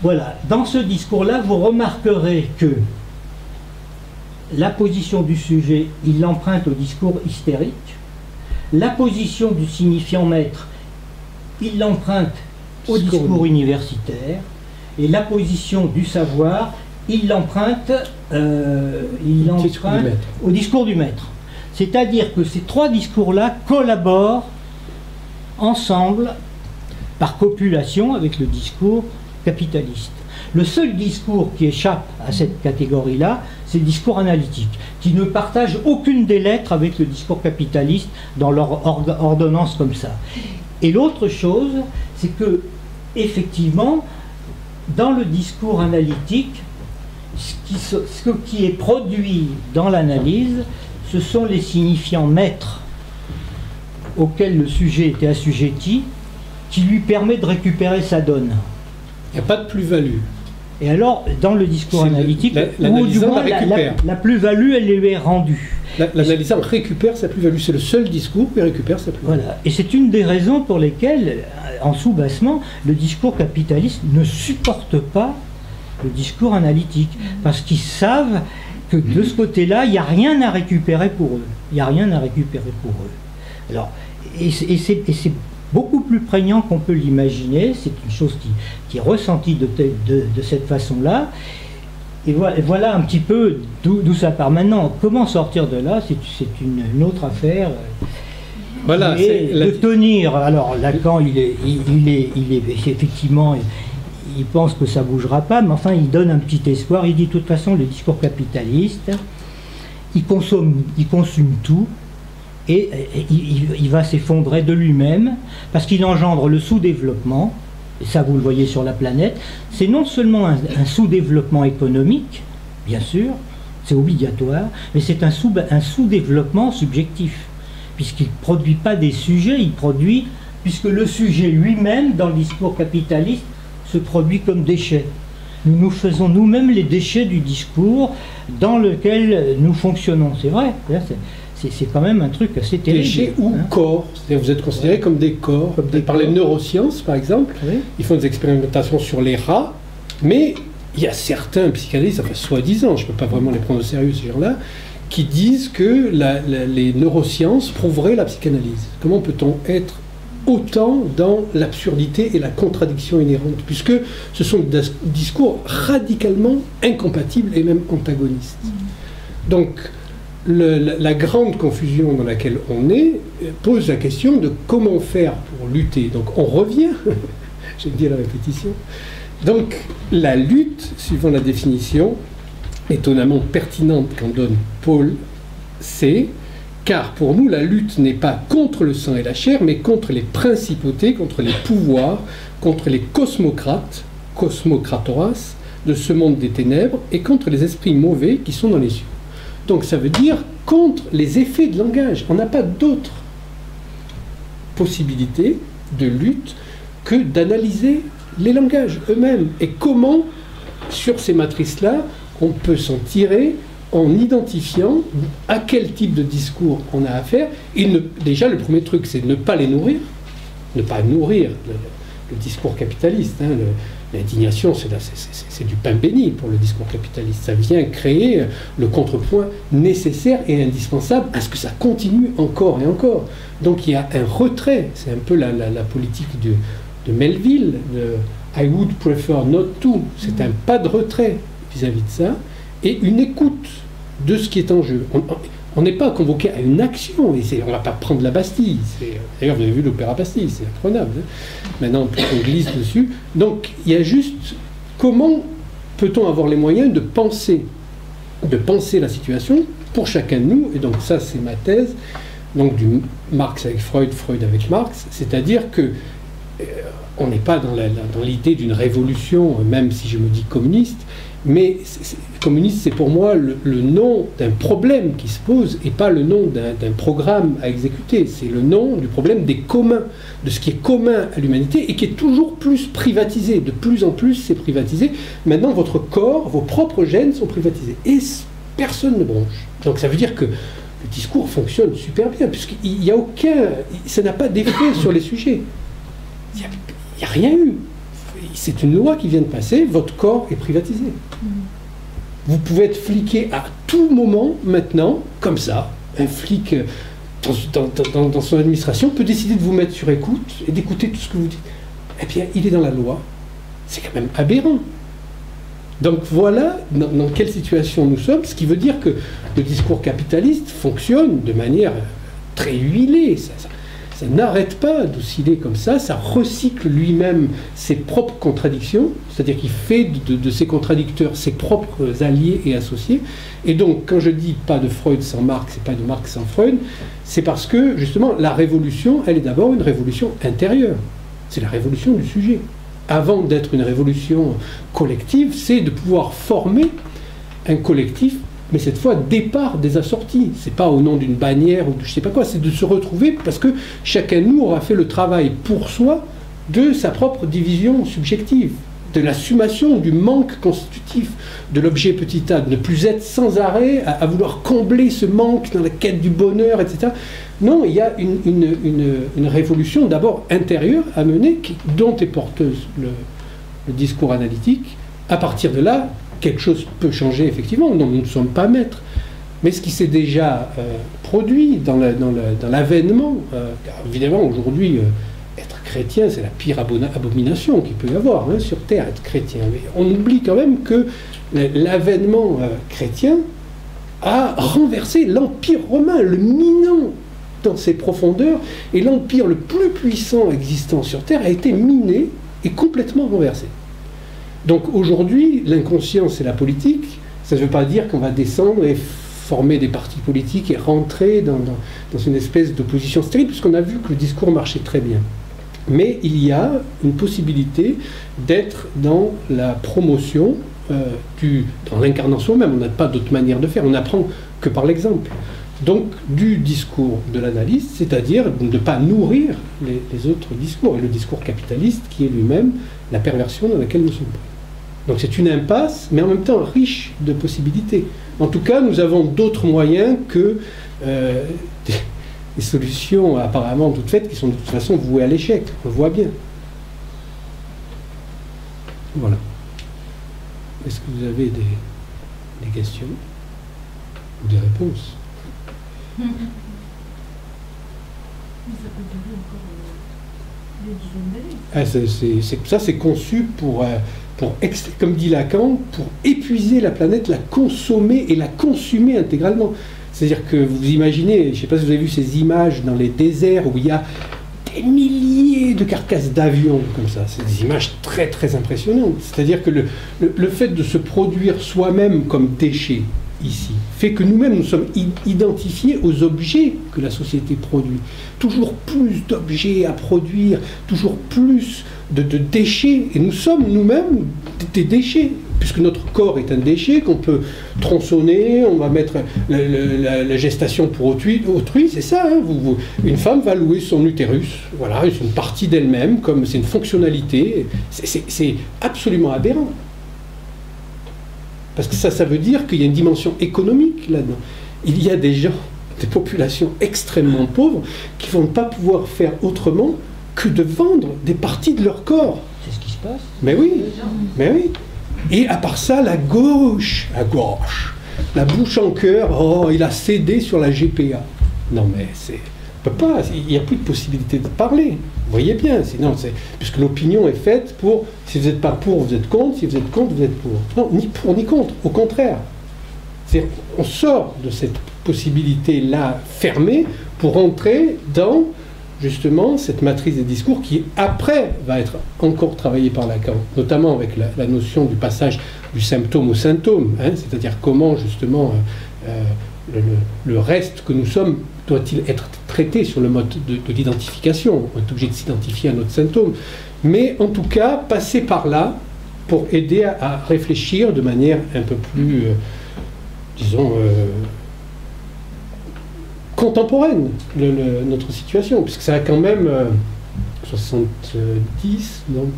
Voilà, dans ce discours-là, vous remarquerez que la position du sujet, il l'emprunte au discours hystérique, la position du signifiant maître, il l'emprunte au discours universitaire, et la position du savoir, il l'emprunte au discours du maître. C'est-à-dire que ces trois discours-là collaborent ensemble par copulation avec le discours capitaliste. Le seul discours qui échappe à cette catégorie-là, c'est le discours analytique, qui ne partage aucune des lettres avec le discours capitaliste dans leur ordonnance comme ça. Et l'autre chose, c'est que, effectivement, dans le discours analytique, ce qui est produit dans l'analyse, ce sont les signifiants maîtres auxquels le sujet était assujetti, qui lui permet de récupérer sa donne. Il n'y a pas de plus-value. Et alors, dans le discours analytique, ou du moins la plus-value, elle lui est rendue. L'analysant récupère sa plus-value, c'est le seul discours qui récupère sa plus-value. Voilà. Et c'est une des raisons pour lesquelles, en sous-bassement, le discours capitaliste ne supporte pas le discours analytique, parce qu'ils savent que de ce côté-là, il n'y a rien à récupérer pour eux. Il n'y a rien à récupérer pour eux. Alors, et c'est beaucoup plus prégnant qu'on peut l'imaginer, c'est une chose qui est ressentie de cette façon-là. Et voilà un petit peu d'où ça part. Maintenant, comment sortir de là, c'est une autre affaire. Voilà, de tenir. Alors Lacan, il est effectivement, il pense que ça ne bougera pas, mais enfin il donne un petit espoir. Il dit de toute façon, le discours capitaliste, il consomme tout, et il va s'effondrer de lui-même, parce qu'il engendre le sous-développement, et ça vous le voyez sur la planète. C'est non seulement un sous-développement économique, bien sûr, c'est obligatoire, mais c'est un sous-développement subjectif, puisqu'il ne produit pas des sujets, il produit, puisque le sujet lui-même, dans le discours capitaliste, se produit comme déchet. Nous faisons nous-mêmes les déchets du discours dans lequel nous fonctionnons. C'est vrai, c'est quand même un truc assez terrible. Déchets ou corps, c'est-à-dire vous êtes considérés comme des corps. Par les neurosciences, par exemple, ils font des expérimentations sur les rats, mais il y a certains psychanalystes, enfin soi-disant, je ne peux pas vraiment les prendre au sérieux ces gens-là, qui disent que les neurosciences prouveraient la psychanalyse. Comment peut-on être autant dans l'absurdité et la contradiction inhérente, puisque ce sont des discours radicalement incompatibles et même antagonistes. Donc, la grande confusion dans laquelle on est pose la question de comment faire pour lutter. Donc, on revient, j'ai dit la répétition, donc la lutte, suivant la définition étonnamment pertinente qu'en donne Paul, c'est car pour nous, la lutte n'est pas contre le sang et la chair, mais contre les principautés, contre les pouvoirs, contre les cosmocrates, cosmocratoras, de ce monde des ténèbres, et contre les esprits mauvais qui sont dans les cieux. Donc ça veut dire contre les effets de langage. On n'a pas d'autre possibilité de lutte que d'analyser les langages eux-mêmes. Et comment, sur ces matrices-là, on peut s'en tirer en identifiant à quel type de discours on a affaire. Et déjà, le premier truc, c'est ne pas les nourrir, ne pas nourrir le discours capitaliste. L'indignation, c'est du pain béni pour le discours capitaliste. Ça vient créer le contrepoint nécessaire et indispensable à ce que ça continue encore et encore. Donc il y a un retrait, c'est un peu la politique de Melville, de I would prefer not to. C'est un pas de retrait vis-à-vis de ça, et une écoute de ce qui est en jeu. On n'est pas convoqué à une action, et on ne va pas prendre la Bastille. D'ailleurs, vous avez vu l'opéra Bastille, c'est imprenable. Hein. Maintenant, on glisse dessus. Donc, il y a juste comment peut-on avoir les moyens de penser la situation pour chacun de nous. Et donc, ça, c'est ma thèse. Donc, du Marx avec Freud, Freud avec Marx. C'est-à-dire que on n'est pas dans l'idée d'une révolution, même si je me dis communiste, mais communiste, c'est pour moi le nom d'un problème qui se pose et pas le nom d'un programme à exécuter. C'est le nom du problème des communs, de ce qui est commun à l'humanité et qui est toujours plus privatisé. De plus en plus, c'est privatisé. Maintenant, votre corps, vos propres gènes sont privatisés. Et personne ne bronche. Donc ça veut dire que le discours fonctionne super bien, puisqu'il n'y a aucun... Ça n'a pas d'effet sur les sujets. Il n'y a rien eu. C'est une loi qui vient de passer, votre corps est privatisé. Vous pouvez être fliqué à tout moment, maintenant, comme ça. Un flic dans son administration peut décider de vous mettre sur écoute et d'écouter tout ce que vous dites. Eh bien, il est dans la loi. C'est quand même aberrant. Donc voilà dans quelle situation nous sommes, ce qui veut dire que le discours capitaliste fonctionne de manière très huilée. Ça n'arrête pas d'osciller comme ça recycle lui-même ses propres contradictions, c'est-à-dire qu'il fait de ses contradicteurs ses propres alliés et associés. Et donc, quand je dis pas de Freud sans Marx et pas de Marx sans Freud, c'est parce que, justement, la révolution, elle est d'abord une révolution intérieure. C'est la révolution du sujet. Avant d'être une révolution collective, c'est de pouvoir former un collectif, mais cette fois, départ des assortis. C'est pas au nom d'une bannière ou de je sais pas quoi, c'est de se retrouver parce que chacun de nous aura fait le travail pour soi de sa propre division subjective, de l'assumation du manque constitutif de l'objet petit a, de ne plus être sans arrêt à vouloir combler ce manque dans la quête du bonheur, etc. Non, il y a une révolution d'abord intérieure à mener, dont est porteuse le discours analytique. À partir de là, quelque chose peut changer, effectivement, dont nous ne sommes pas maîtres. Mais ce qui s'est déjà produit dans l'avènement, évidemment, aujourd'hui, être chrétien, c'est la pire abomination qu'il peut y avoir sur Terre, être chrétien. Mais on oublie quand même que l'avènement chrétien a renversé l'Empire romain, le minant dans ses profondeurs, et l'empire le plus puissant existant sur Terre a été miné et complètement renversé. Donc aujourd'hui, l'inconscience et la politique, ça ne veut pas dire qu'on va descendre et former des partis politiques et rentrer dans une espèce d'opposition stérile, puisqu'on a vu que le discours marchait très bien. Mais il y a une possibilité d'être dans la promotion, dans l'incarnation même. On n'a pas d'autre manière de faire, on n'apprend que par l'exemple. Donc du discours de l'analyste, c'est-à-dire de ne pas nourrir les autres discours, et le discours capitaliste qui est lui-même la perversion dans laquelle nous sommes pris. Donc c'est une impasse, mais en même temps riche de possibilités. En tout cas, nous avons d'autres moyens que des solutions apparemment toutes faites, qui sont de toute façon vouées à l'échec, on le voit bien. Voilà. Est-ce que vous avez des questions ou des réponses? Mais ça peut durer encore des dizaines d'années. Ça, c'est conçu pour comme dit Lacan, pour épuiser la planète, la consommer et la consumer intégralement. C'est-à-dire que vous imaginez, je ne sais pas si vous avez vu ces images dans les déserts où il y a des milliers de carcasses d'avions comme ça. C'est des images très très impressionnantes. C'est-à-dire que le fait de se produire soi-même comme déchet ici fait que nous-mêmes nous sommes identifiés aux objets que la société produit. Toujours plus d'objets à produire, toujours plus de déchets, et nous sommes nous-mêmes des déchets, puisque notre corps est un déchet qu'on peut tronçonner, on va mettre la gestation pour autrui, c'est ça, hein, une femme va louer son utérus, voilà, c'est une partie d'elle-même, comme c'est une fonctionnalité, c'est absolument aberrant. Parce que ça veut dire qu'il y a une dimension économique là-dedans. Il y a des gens, des populations extrêmement pauvres, qui ne vont pas pouvoir faire autrement que de vendre des parties de leur corps. C'est ce qui se passe. Mais oui, mais oui. Et à part ça, la gauche, la bouche en cœur, oh, il a cédé sur la GPA. Non mais on peut pas, il n'y a plus de possibilité de parler. Vous voyez bien, sinon puisque l'opinion est faite pour, si vous n'êtes pas pour, vous êtes contre, si vous êtes contre, vous êtes pour. Non, ni pour ni contre, au contraire. On sort de cette possibilité-là fermée pour entrer dans justement cette matrice des discours qui après va être encore travaillée par Lacan, notamment avec la notion du passage du symptôme au symptôme, hein, c'est-à-dire comment justement le reste que nous sommes doit-il être traité sur le mode de l'identification. On est obligé de s'identifier à notre symptôme, mais en tout cas passer par là pour aider à réfléchir de manière un peu plus, disons, contemporaine notre situation, puisque ça a quand même 70, donc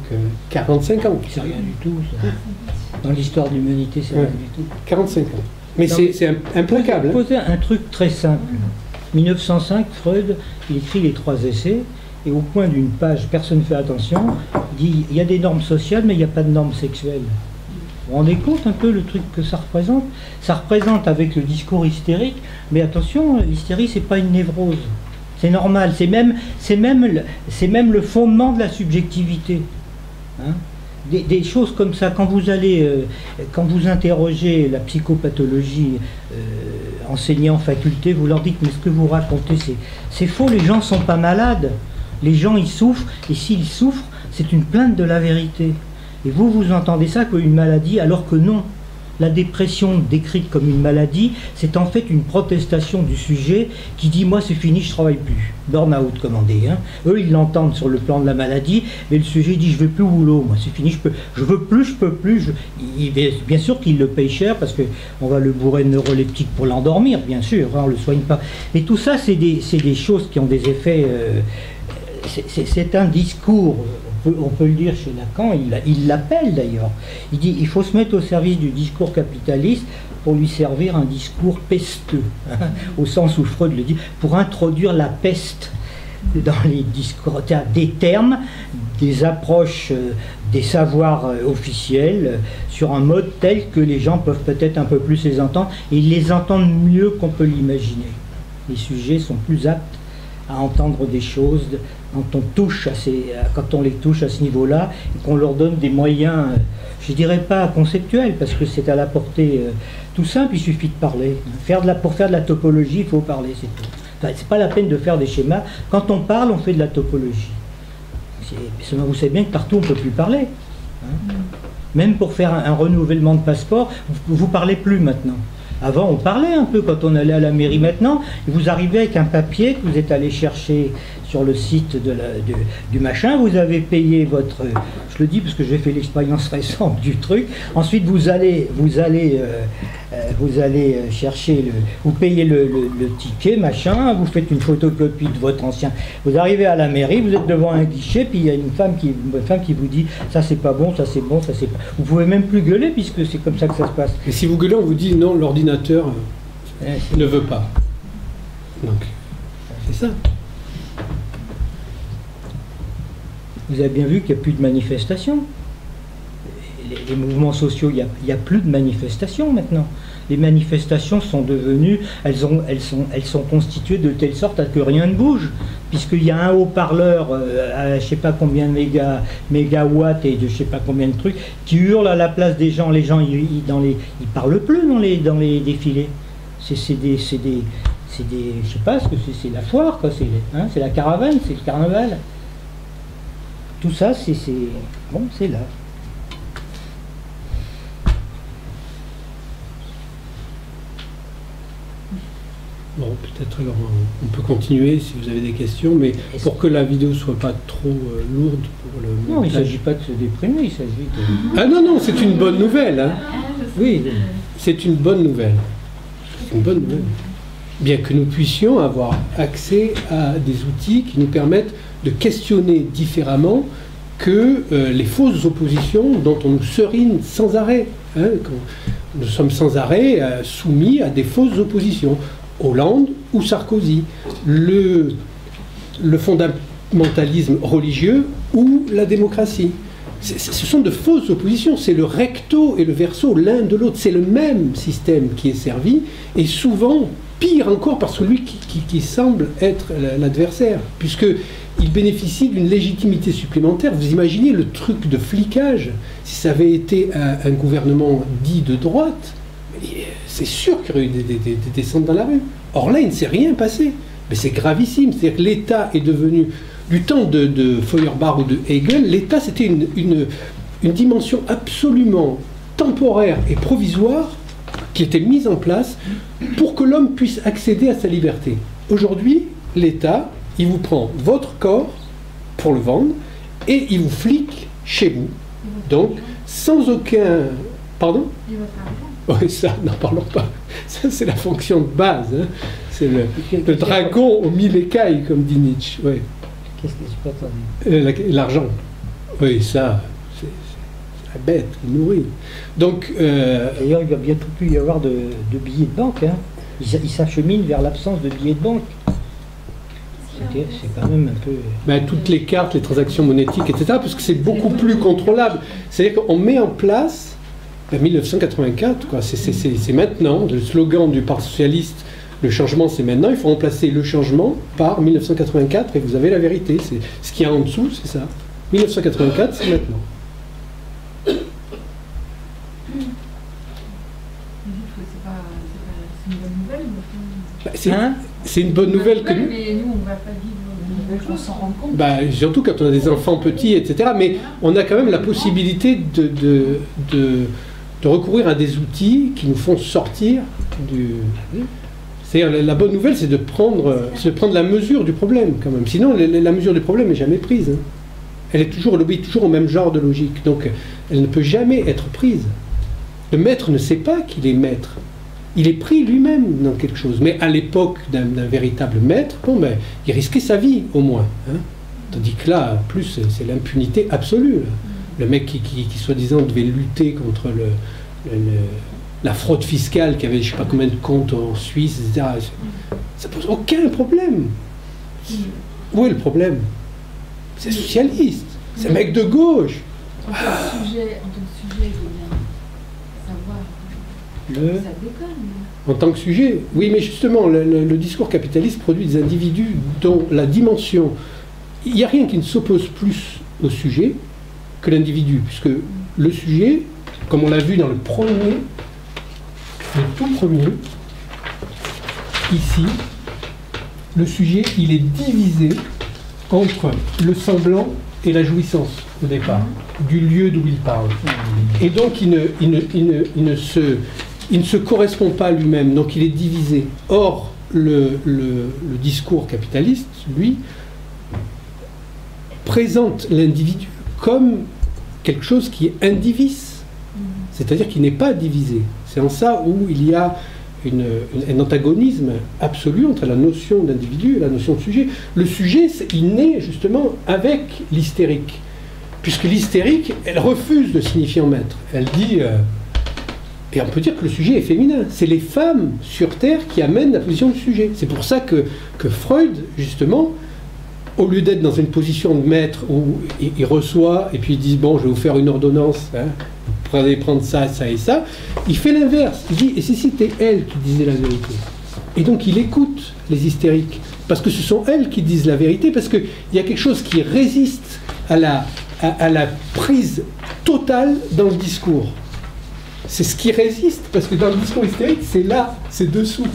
45 ans. C'est rien du tout, ça. Dans l'histoire de l'humanité, c'est rien du tout. 45 ans. Mais c'est implacable. Poser un truc très simple. 1905, Freud, il écrit les 3 essais, et au point d'une page, personne ne fait attention, il dit il y a des normes sociales, mais il n'y a pas de normes sexuelles. Vous vous rendez compte un peu le truc que ça représente? Ça représente avec le discours hystérique, mais attention, l'hystérie, c'est pas une névrose. C'est normal, c'est même le fondement de la subjectivité. Hein, des choses comme ça, quand vous interrogez la psychopathologie enseignée en faculté, vous leur dites mais ce que vous racontez c'est faux, les gens sont pas malades, les gens ils souffrent, et s'ils souffrent, c'est une plainte de la vérité. Et vous entendez ça comme une maladie, alors que non. La dépression décrite comme une maladie, c'est en fait une protestation du sujet qui dit « moi c'est fini, je travaille plus ». Burn-out, comme on dit. Hein. Eux, ils l'entendent sur le plan de la maladie, mais le sujet dit « je vais plus au boulot, moi c'est fini, je veux plus, je peux plus ». Bien sûr qu'il le paye cher, parce qu'on va le bourrer de neuroleptiques pour l'endormir, bien sûr, hein, on ne le soigne pas. Et tout ça, c'est des choses qui ont des effets... c'est un discours... On peut le dire chez Lacan, il l'appelle d'ailleurs. Il dit il faut se mettre au service du discours capitaliste pour lui servir un discours pesteux, hein, au sens où Freud le dit, pour introduire la peste dans les discours, des termes, des approches, des savoirs officiels, sur un mode tel que les gens peuvent peut-être un peu plus les entendre, et ils les entendent mieux qu'on peut l'imaginer. Les sujets sont plus aptes à entendre des choses quand on les touche à ce niveau-là, et qu'on leur donne des moyens, je dirais pas conceptuels, parce que c'est à la portée tout simple, il suffit de parler. Pour faire de la topologie, il faut parler, c'est tout. Enfin, c'est pas la peine de faire des schémas. Quand on parle, on fait de la topologie. Vous savez bien que partout, on ne peut plus parler. Hein. Même pour faire un renouvellement de passeport, vous ne parlez plus maintenant. Avant, on parlait un peu quand on allait à la mairie. Maintenant, vous arrivez avec un papier que vous êtes allé chercher sur le site du machin, vous avez payé votre... Je le dis parce que j'ai fait l'expérience récente du truc. Ensuite, vous allez chercher, vous payez le ticket, machin, vous faites une photocopie de votre ancien... Vous arrivez à la mairie, vous êtes devant un guichet, puis il y a une femme qui vous dit « ça c'est pas bon, ça c'est bon, ça c'est pas... » Vous pouvez même plus gueuler puisque c'est comme ça que ça se passe. Et si vous gueulez, on vous dit « non, l'ordinateur ne veut pas ». Donc, c'est ça. Vous avez bien vu qu'il n'y a plus de manifestations. Les mouvements sociaux, il n'y a plus de manifestations maintenant. Les manifestations sont devenues, elles sont constituées de telle sorte à que rien ne bouge, puisqu'il y a un haut-parleur à je ne sais pas combien de mégawatts et de je ne sais pas combien de trucs, qui hurle à la place des gens. Les gens, ils parlent plus dans les défilés. C'est des je sais pas ce que c'est la foire, quoi. C'est la caravane, c'est le carnaval. Tout ça, bon, c'est là. Bon, peut-être alors on peut continuer si vous avez des questions, mais pour que la vidéo ne soit pas trop lourde pour le montage. Non, il ne s'agit pas de se déprimer, il s'agit de... Ah non, c'est une bonne nouvelle. Hein. Oui. C'est une bonne nouvelle. C'est une bonne nouvelle. Bien que nous puissions avoir accès à des outils qui nous permettent de questionner différemment que les fausses oppositions dont on nous serine sans arrêt. Hein, quand nous sommes sans arrêt soumis à des fausses oppositions. Hollande ou Sarkozy, le fondamentalisme religieux ou la démocratie. Ce sont de fausses oppositions, c'est le recto et le verso l'un de l'autre, c'est le même système qui est servi, et souvent pire encore par celui qui semble être l'adversaire, puisqu'il bénéficie d'une légitimité supplémentaire. Vous imaginez le truc de flicage, si ça avait été un gouvernement dit de droite, c'est sûr qu'il y aurait eu des descentes dans la rue. Or là, il ne s'est rien passé. Mais c'est gravissime. C'est-à-dire que l'État est devenu, du temps de Feuerbach ou de Hegel, l'État c'était une dimension absolument temporaire et provisoire qui était mise en place pour que l'homme puisse accéder à sa liberté. Aujourd'hui, l'État, il vous prend votre corps pour le vendre et il vous flique chez vous. Donc, sans aucun... Pardon ? Et votre argent ? Oui, ça, n'en parlons pas. Ça, c'est la fonction de base. Hein. C'est le dragon aux 1000 écailles, comme dit Nietzsche. Ouais. Qu'est-ce que j'ai pas entendu ? L'argent. Oui, ça, c'est la bête qui nourrit. Donc... D'ailleurs, il va bientôt plus y avoir de billets de banque. Hein. Il s'achemine vers l'absence de billets de banque. C'est quand même un peu... Ben, toutes les cartes, les transactions monétiques, etc., parce que c'est beaucoup plus contrôlable. C'est-à-dire qu'on met en place, en 1984, quoi, c'est maintenant, le slogan du Parti Socialiste, le changement c'est maintenant, il faut remplacer le changement par 1984, et vous avez la vérité. Ce qu'il y a en dessous, c'est ça. 1984, c'est maintenant. C'est une bonne nouvelle que nous... Mais nous, on ne va pas vivre une nouvelle chose sans rendre compte. Bah, surtout quand on a des enfants petits, etc. Mais on a quand même la possibilité de recourir à des outils qui nous font sortir du... C'est-à-dire, la bonne nouvelle, c'est de prendre la mesure du problème, quand même. Sinon, la mesure du problème n'est jamais prise. Hein. Elle obéit toujours au même genre de logique. Donc, elle ne peut jamais être prise. Le maître ne sait pas qu'il est maître. Il est pris lui-même dans quelque chose. Mais à l'époque d'un véritable maître, bon, ben, il risquait sa vie, au moins. Hein. Tandis que là, en plus, c'est l'impunité absolue. Là. Le mec qui soi-disant, devait lutter contre la fraude fiscale, qui avait je ne sais pas combien de comptes en Suisse, etc. Ça pose aucun problème. Où est le problème? C'est socialiste. C'est un mec de gauche. En tant que sujet, il faut bien savoir... Ça déconne. En tant que sujet, oui, mais justement, le discours capitaliste produit des individus dont la dimension... Il n'y a rien qui ne s'oppose plus au sujet que l'individu, puisque le sujet, comme on l'a vu dans le tout premier, ici, le sujet, il est divisé entre le semblant et la jouissance, au départ, du lieu d'où il parle. Et donc, il ne se correspond pas à lui-même, donc il est divisé. Or, le discours capitaliste, lui, présente l'individu comme quelque chose qui est indivis, c'est-à-dire qui n'est pas divisé. C'est en ça où il y a un antagonisme absolu entre la notion d'individu et la notion de sujet. Le sujet, il naît justement avec l'hystérique, puisque l'hystérique, elle refuse de signifier en maître. Elle dit... Et on peut dire que le sujet est féminin. C'est les femmes sur Terre qui amènent la position du sujet. C'est pour ça que Freud, justement, au lieu d'être dans une position de maître où il reçoit et puis il dit « bon, je vais vous faire une ordonnance, hein, vous allez prendre ça, ça et ça », il fait l'inverse. Il dit « et si c'était elle qui disait la vérité ?» Et donc il écoute les hystériques, parce que ce sont elles qui disent la vérité, parce qu'il y a quelque chose qui résiste à la prise totale dans le discours. C'est ce qui résiste, parce que dans le discours hystérique, c'est là, c'est dessous.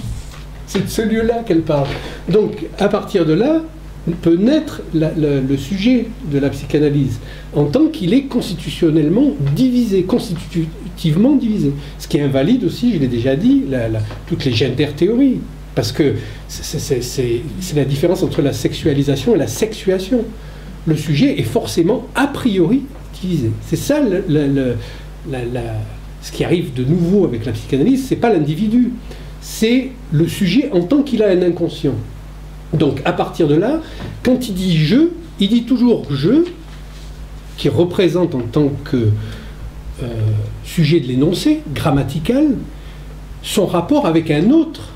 C'est de ce lieu-là qu'elle parle. Donc, à partir de là, peut naître le sujet de la psychanalyse, en tant qu'il est constitutionnellement divisé, constitutivement divisé. Ce qui invalide aussi, je l'ai déjà dit, toutes les gender-théories. Parce que c'est la différence entre la sexualisation et la sexuation. Le sujet est forcément, a priori, divisé. C'est ça ce qui arrive de nouveau avec la psychanalyse, c'est pas l'individu, c'est le sujet en tant qu'il a un inconscient. Donc à partir de là, quand il dit « je », il dit toujours « je », qui représente en tant que sujet de l'énoncé, grammatical, son rapport avec un autre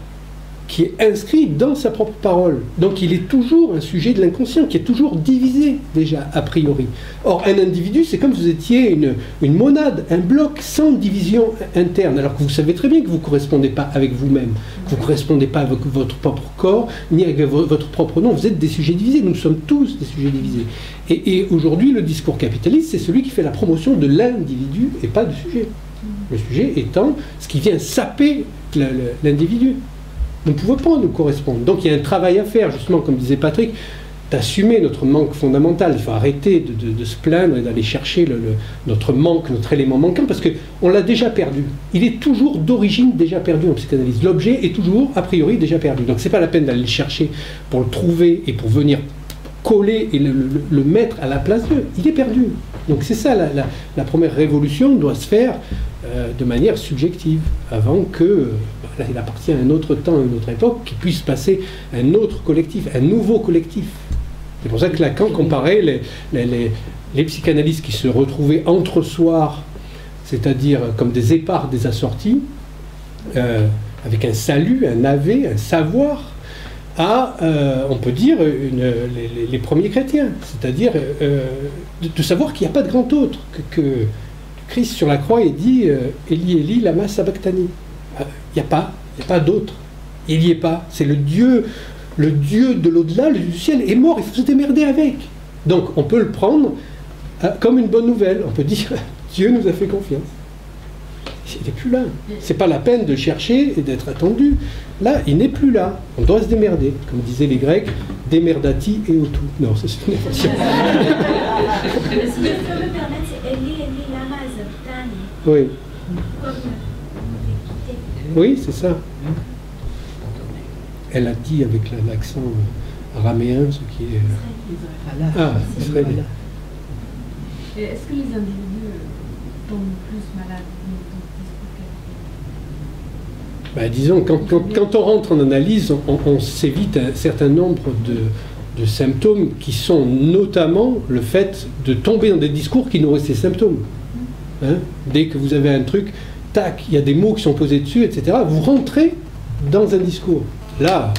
qui est inscrit dans sa propre parole. Donc il est toujours un sujet de l'inconscient, qui est toujours divisé, déjà, a priori. Or, un individu, c'est comme si vous étiez une monade, un bloc sans division interne, alors que vous savez très bien que vous ne correspondez pas avec vous-même, que vous ne correspondez pas avec votre propre corps, ni avec votre propre nom. Vous êtes des sujets divisés, nous sommes tous des sujets divisés. Et aujourd'hui, le discours capitaliste, c'est celui qui fait la promotion de l'individu et pas du sujet. Le sujet étant ce qui vient saper l'individu. Nous ne pouvons pas nous correspondre. Donc il y a un travail à faire, justement, comme disait Patrick, d'assumer notre manque fondamental. Il faut arrêter de se plaindre et d'aller chercher notre manque, notre élément manquant, parce qu'on l'a déjà perdu. Il est toujours d'origine déjà perdu en psychanalyse. L'objet est toujours, a priori, déjà perdu. Donc c'est pas la peine d'aller le chercher pour le trouver et pour venir coller et le mettre à la place d'eux. Il est perdu. Donc c'est ça, la première révolution doit se faire de manière subjective, avant que, il appartient à un autre temps, à une autre époque, qu'il puisse passer un autre collectif, un nouveau collectif. C'est pour ça que Lacan comparait les psychanalystes qui se retrouvaient entre soirs, c'est-à-dire comme des épars des assortis, avec un salut, un navet, un savoir, à, on peut dire, les premiers chrétiens, c'est-à-dire de savoir qu'il n'y a pas de grand autre, que Christ sur la croix, il dit Eli, Eli, lama sabachthani. Il n'y a pas d'autre. Il n'y est pas. C'est le Dieu de l'au-delà, le Dieu du ciel, est mort, il faut se démerder avec. Donc on peut le prendre comme une bonne nouvelle. On peut dire Dieu nous a fait confiance. Il n'est plus là. C'est pas la peine de chercher et d'être attendu. Là, il n'est plus là. On doit se démerder. Comme disaient les Grecs, démerdati et autou. Non, ça c'est une invention. Si je peux me permettre, c'est Eli, Eli, lama sabachthani. Oui. Comme Oui, c'est ça. Elle a dit avec l'accent araméen, ce qui est... israélien. Et est-ce que les individus tombent plus malades Ben, disons, quand on rentre en analyse, on s'évite un certain nombre de symptômes qui sont notamment le fait de tomber dans des discours qui nourrissent ces symptômes. Hein? Dès que vous avez un truc, tac, il y a des mots qui sont posés dessus, etc., vous rentrez dans un discours. Là,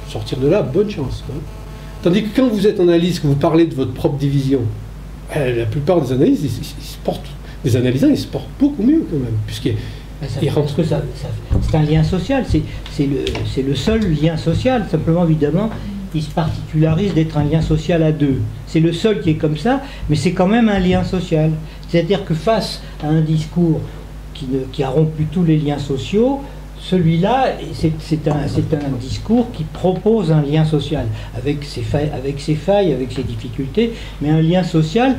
sortir de là, bonne chance. Hein? Tandis que quand vous êtes en analyse, que vous parlez de votre propre division, la plupart des analyses, ils se portent, les analysants, ils se portent beaucoup mieux quand même, puisqu'ils rentrent. Parce que c'est un lien social, c'est le seul lien social, simplement évidemment, il se particularise d'être un lien social à deux. C'est le seul qui est comme ça, mais c'est quand même un lien social. C'est-à-dire que face à un discours qui a rompu tous les liens sociaux, celui-là, c'est un discours qui propose un lien social, avec ses failles, avec ses difficultés, mais un lien social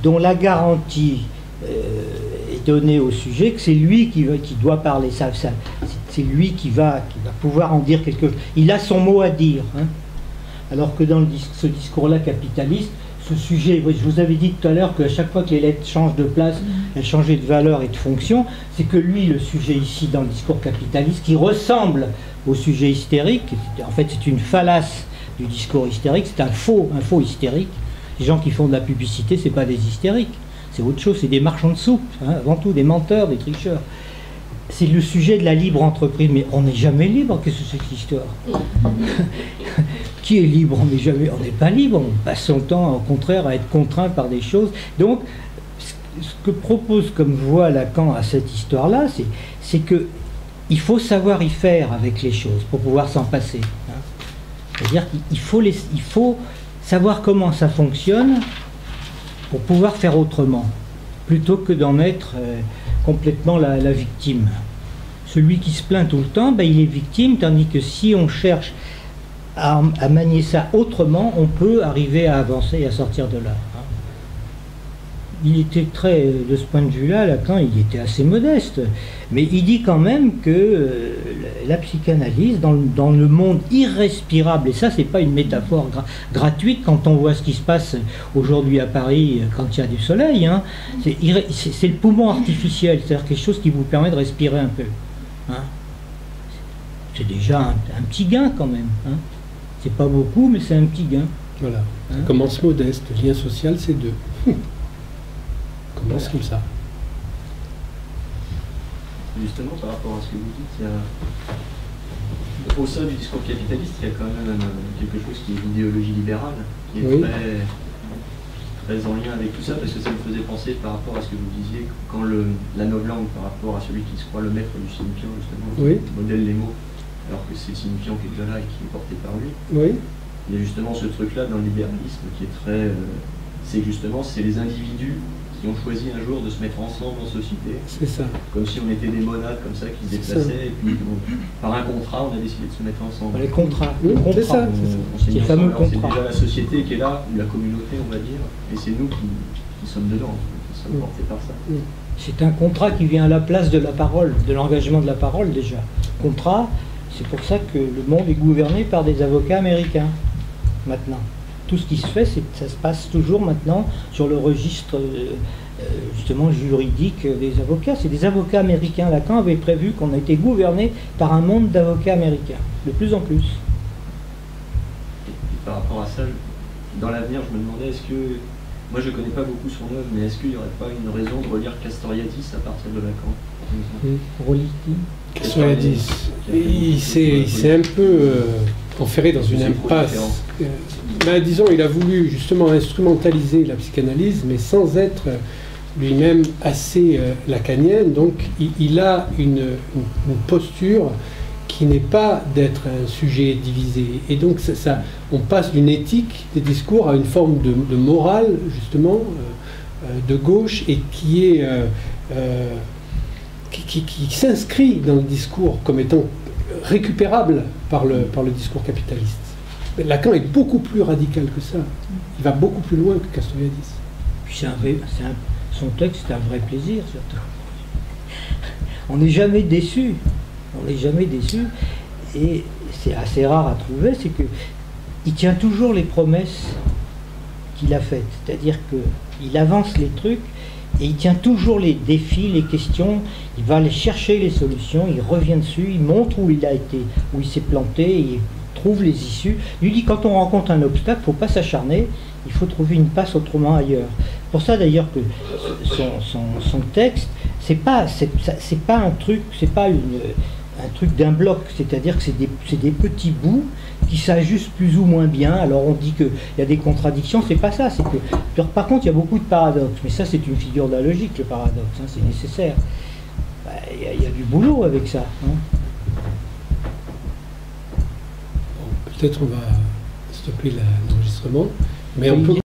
dont la garantie est donnée au sujet, que c'est lui qui doit parler. C'est lui qui va pouvoir en dire quelque chose. Il a son mot à dire. Hein. Alors que dans ce discours-là capitaliste, ce sujet, je vous avais dit tout à l'heure qu'à chaque fois que les lettres changent de place, elles changeaient de valeur et de fonction, c'est que lui, le sujet ici dans le discours capitaliste, qui ressemble au sujet hystérique, en fait c'est une fallace du discours hystérique, c'est un faux hystérique. Les gens qui font de la publicité, c'est pas des hystériques, c'est autre chose, c'est des marchands de soupe, hein, avant tout des menteurs, des tricheurs. C'est le sujet de la libre entreprise, mais on n'est jamais libre, qu'est-ce que c'est que cette histoire? Qui est libre? On n'est pas libre, on passe son temps au contraire à être contraint par des choses. Donc, ce que propose comme voie Lacan à cette histoire-là, c'est que il faut savoir y faire avec les choses pour pouvoir s'en passer. Hein. C'est-à-dire qu'il faut savoir comment ça fonctionne pour pouvoir faire autrement, plutôt que d'en être complètement la victime. Celui qui se plaint tout le temps, ben, il est victime, tandis que si on cherche à manier ça autrement, on peut arriver à avancer et à sortir de là. Hein. Il était de ce point de vue-là, Lacan, il était assez modeste, mais il dit quand même que la psychanalyse, dans le monde irrespirable, et ça c'est pas une métaphore gratuite quand on voit ce qui se passe aujourd'hui à Paris quand il y a du soleil, hein, c'est le poumon artificiel, c'est-à-dire quelque chose qui vous permet de respirer un peu. Hein. C'est déjà un petit gain quand même. Hein. C'est pas beaucoup, mais c'est un petit gain. Voilà. Hein? Ça commence modeste. Le lien social, c'est deux. Commence comme ça. Justement, par rapport à ce que vous dites, au sein du discours capitaliste, il y a quand même quelque chose qui est l'idéologie libérale, qui est très en lien avec tout ça, parce que ça me faisait penser par rapport à ce que vous disiez, quand la novlangue par rapport à celui qui se croit le maître du signifiant, justement, qui modèle les mots, alors que c'est le signifiant qui est déjà là et qui est porté par lui. Oui. Il y a justement ce truc-là dans le libéralisme qui est très... c'est justement, c'est les individus qui ont choisi un jour de se mettre ensemble en société. C'est ça. Comme si on était des monades comme ça qui se déplaçaient, et puis par un contrat, on a décidé de se mettre ensemble. Les contrats. Oui, Le contrat. c'est ça. On s'est mis Les fameux ensemble, c'est contrats. déjà la société qui est là, ou la communauté, on va dire, et c'est nous qui sommes dedans, qui sommes portés par ça. C'est un contrat qui vient à la place de la parole, de l'engagement de la parole déjà. Contrat, c'est pour ça que le monde est gouverné par des avocats américains, maintenant. Tout ce qui se fait, ça se passe toujours maintenant sur le registre justement juridique des avocats. C'est des avocats américains. Lacan avait prévu qu'on a été gouverné par un monde d'avocats américains, de plus en plus. Et par rapport à ça, dans l'avenir, je me demandais, est-ce que, moi je ne connais pas beaucoup son œuvre, mais est-ce qu'il n'y aurait pas une raison de relire Castoriadis à partir de Lacan? Roliti. Castoriadis, il s'est un peu enferré dans une impasse. Disons, il a voulu justement instrumentaliser la psychanalyse, mais sans être lui-même assez lacanien. Donc, il a une posture qui n'est pas d'être un sujet divisé. Et donc, on passe d'une éthique des discours à une forme de morale, justement, de gauche, et qui s'inscrit dans le discours comme étant récupérable par le discours capitaliste. Mais Lacan est beaucoup plus radical que ça. Il va beaucoup plus loin que Castoriadis. Puis son texte, c'est un vrai plaisir, surtout. On n'est jamais déçu. On n'est jamais déçu. Et c'est assez rare à trouver, c'est qu'il tient toujours les promesses qu'il a faites. C'est-à-dire qu'il avance les trucs et il tient toujours les défis, les questions. Il va aller chercher les solutions, il revient dessus, il montre où il a été, où il s'est planté, il trouve les issues. Il lui dit, quand on rencontre un obstacle, il ne faut pas s'acharner, il faut trouver une passe autrement ailleurs. Pour ça d'ailleurs que son texte, c'est pas un truc, c'est pas un truc d'un bloc, c'est-à-dire que c'est des petits bouts qui s'ajustent plus ou moins bien. Alors on dit qu'il y a des contradictions, c'est pas ça, c'est que par contre il y a beaucoup de paradoxes, mais ça c'est une figure de la logique, le paradoxe, hein, c'est nécessaire. Il y a du boulot avec ça. Hein. Bon, peut-être on va stopper l'enregistrement, mais on peut